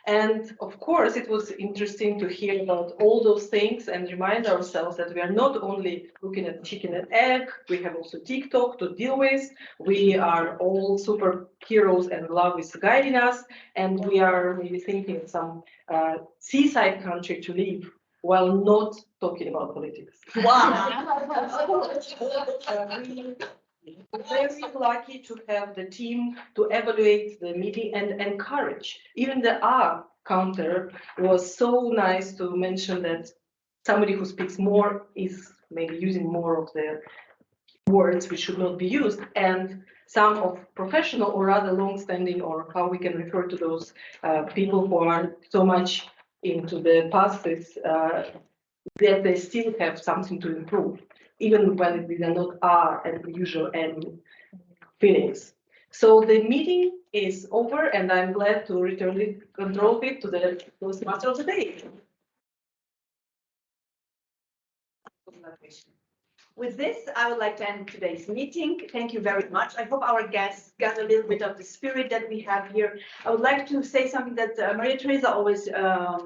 And of course, it was interesting to hear about all those things and remind ourselves that we are not only looking at chicken and egg, we have also TikTok to deal with. We are all superheroes and love is guiding us. And we are maybe thinking of some seaside country to live while not talking about politics. Wow. We're very lucky to have the team to evaluate the meeting and encourage. Even the R counter was so nice to mention that somebody who speaks more is maybe using more of the words which should not be used, and some of professional or rather long-standing, or how we can refer to those people who are so much into the past, that they still have something to improve, even when we are not are at the usual end feelings. So the meeting is over, and I'm glad to return the control bit to the Toastmaster of the day. With this, I would like to end today's meeting. Thank you very much. I hope our guests got a little bit of the spirit that we have here. I would like to say something that Maria Teresa always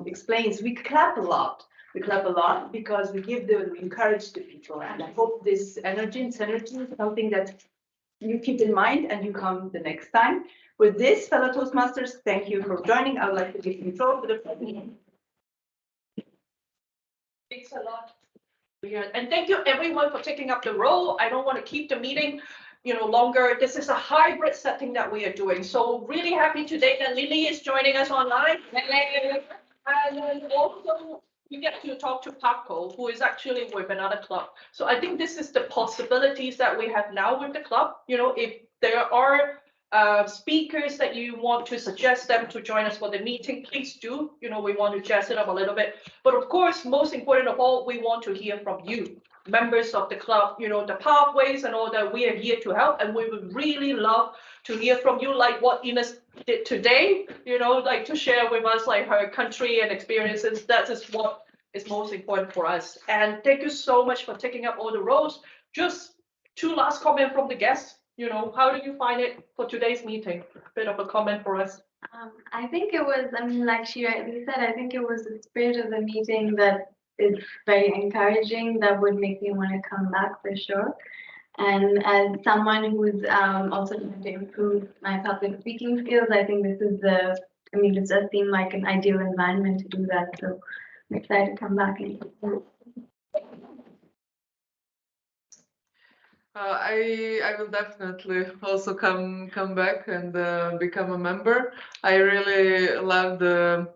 explains. We clap a lot. We clap a lot because we encourage the people. And I hope this energy and synergy is something that you keep in mind and you come the next time. With this, fellow Toastmasters, thank you for joining. I would like to give control to the president. Thanks a lot. And thank you everyone for taking up the role. I don't want to keep the meeting, longer. This is a hybrid setting that we are doing. So really happy today that Lily is joining us online. And then also we get to talk to Paco, who is actually with another club. So I think this is the possibilities that we have now with the club. If there are speakers that you want to suggest them to join us for the meeting, please do. We want to jazz it up a little bit. But of course, most important of all, we want to hear from you, members of the club, the pathways and all that. We are here to help, and we would really love to hear from you, like what Ines did today, like to share with us like her country and experiences. That is what is most important for us. And thank you so much for taking up all the roles. Just 2 last comments from the guests. you know, how did you find it for today's meeting? A bit of a comment for us. I think it was, I mean, like she rightly said, I think it was the spirit of the meeting that is very encouraging, that would make me want to come back for sure. And as someone who's also trying to improve my public speaking skills, I think this is this does seem like an ideal environment to do that. So I'm excited to come back and. I will definitely also come back and become a member. I really love the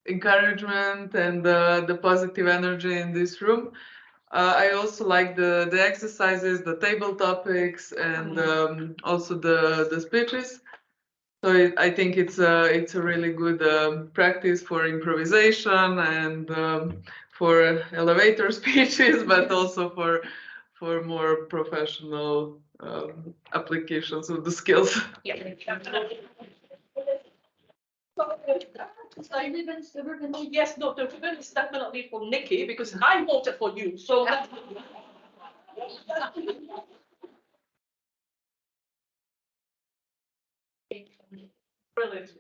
encouragement and the positive energy in this room. I also like the exercises, the table topics, and also the speeches. So I think it's a really good practice for improvisation and for elevator speeches, but also for more professional applications of the skills. Yeah. Yes, no, the ribbon is definitely for Nikki because I voted for you, so. Brilliant.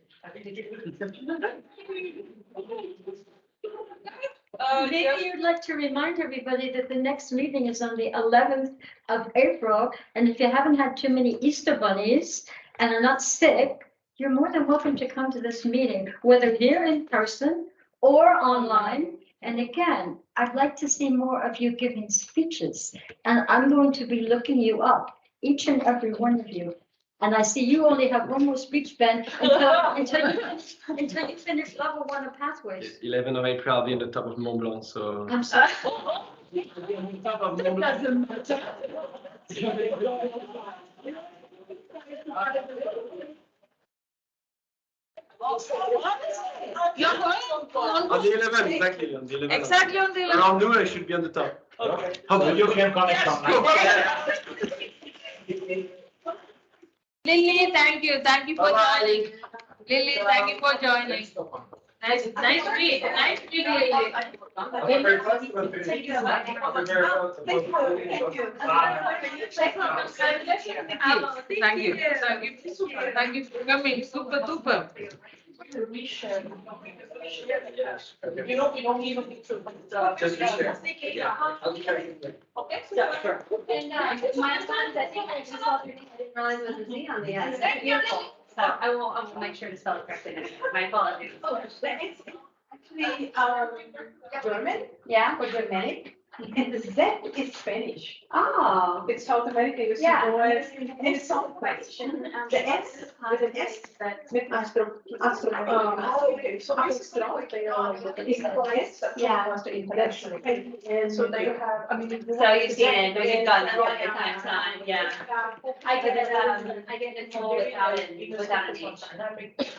Maybe you'd like to remind everybody that the next meeting is on the 11th of April, and if you haven't had too many Easter bunnies and are not sick, you're more than welcome to come to this meeting, whether here in person or online. And again, I'd like to see more of you giving speeches, and I'm going to be looking you up, each and every one of you. And I see you only have one more speech, Ben, until you finish level 1 of pathways. 11 of April, I'll be in the top of Mont Blanc, so. I'm sorry. On the 11th, exactly, on the 11th. Exactly on the 11th. Around noon, I should be on the top. Okay. Hopefully. You can connect online. Lily, thank you for joining. Lily, thank you for joining. Nice meet, Lily. Thank you for coming, super duper. We share. You know, we don't even need to. Just reshare. Okay, yeah, sure. And my friends, I think I just saw through, I didn't realize it was a Z on the end. It's beautiful. So I will make sure to spell it correctly next time. My apologies. It's actually German Yeah? or Germanic, and the Z is Spanish. Oh. It's South America, you see, Yeah. and it's some question. The S with an S with Okay, so Astro, they are the S, Yeah. was the international. And so they have, I mean. So you've seen it, but you've done it time to time, yeah. I get it full without an H.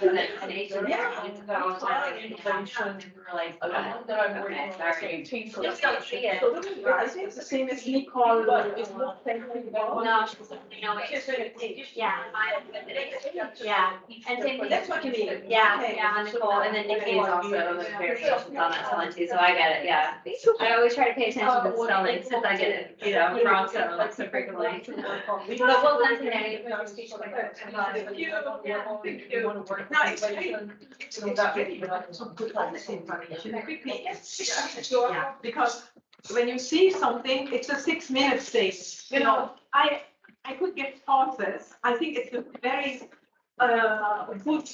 With an H. Yeah. All the time. We're like, okay, sorry. You still see it. So I think it's the same as Nicole, but it's not No, yeah, yeah, and same thing. That's what you mean. Yeah, Nicole, and then Nikki is also like variations on that spelling too, so I get it, yeah. I always try to pay attention to the spelling since I get it, you know, wrong so frequently. But well done today. Because when you see something, it's a 6-minute thing. You know, I could get pauses. I think it's a very good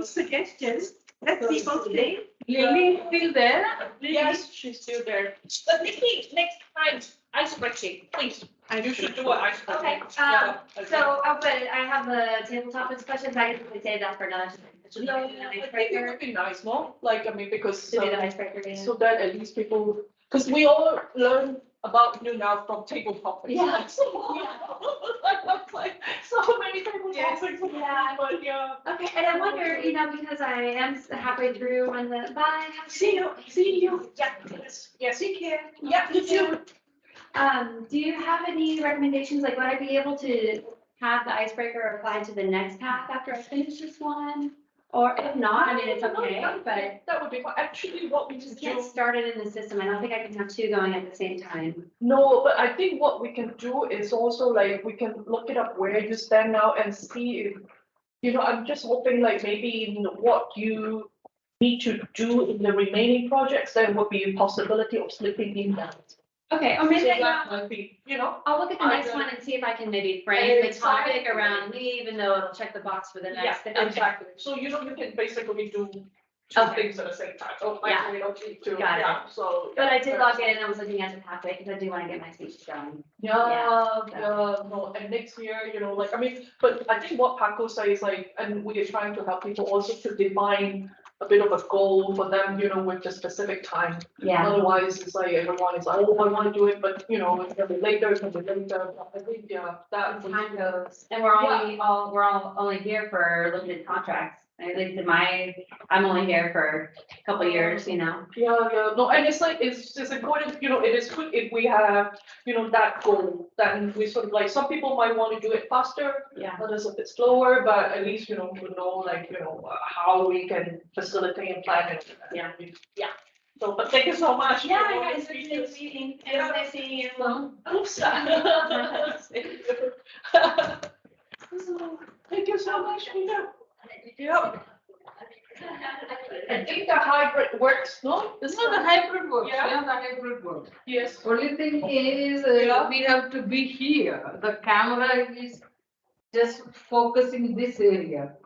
suggestion. Let people say. Lily still there? Yes, she's still there. But Nikki, next time, ice breaking, please. And you should do an ice breaking. Okay, so, but I have a tabletop discussion, I can say that for another. No, I think it would be nice, no? Like, I mean, because. To do the icebreaker, yeah. So that at least people, because we all learn about you now from table topics. Yeah. Like, so many table topics. Yeah. But yeah. Okay, and I wonder, you know, because I am halfway through on the, bye. See you. Yeah, Yes. take care. Yeah, you too. Do you have any recommendations, like would I be able to have the icebreaker applied to the next path after I finish this one? Or if not, I mean, it's okay, but That would be fine. Actually, what we just can can't do. start it in the system. I don't think I can have two going at the same time. No, but I think what we can do is also like, we can look it up where you stand now and see if, I'm just hoping like maybe what you need to do in the remaining projects, there would be a possibility of slipping in that. Okay, or So maybe, that might be, I'll look at the next one and see if I can maybe frame the topic Exactly. around me, even though it'll check the box for the Yeah, next. Okay. exactly. So, you can basically do two Okay. things at the same time. So Yeah. like, we don't need to, Got it. yeah, so. But I did log in and I was looking at the pathway because I do want to get my speech going. Yeah, Yeah, no, and next year, like, I mean, but I think what Paco says, like, and we are trying to help people also to define a bit of a goal for them, with the specific time. Yeah. Otherwise, it's like everyone is like, oh, I want to do it, but it can be later, it can be later. I think, yeah, that. Time goes, and we're all only here for limited contracts. At least I'm only here for a couple years, Yeah, no, and it's like, it's important, it is good if we have, that goal, then we sort of like, some people might want to do it faster, Yeah. others a bit slower, but at least, we know, like, how we can facilitate and plan it. Yeah. Yeah, so, but thank you so much. Yeah, for all yeah, these it's been speeches. nice meeting, and it was nice seeing you. Oops. Thank you so much, Peter. Yep. I think the hybrid works, no? It's not the hybrid work, Yeah. yeah, the hybrid work. Yes. Only thing is, Yeah. we have to be here. The camera is just focusing this area.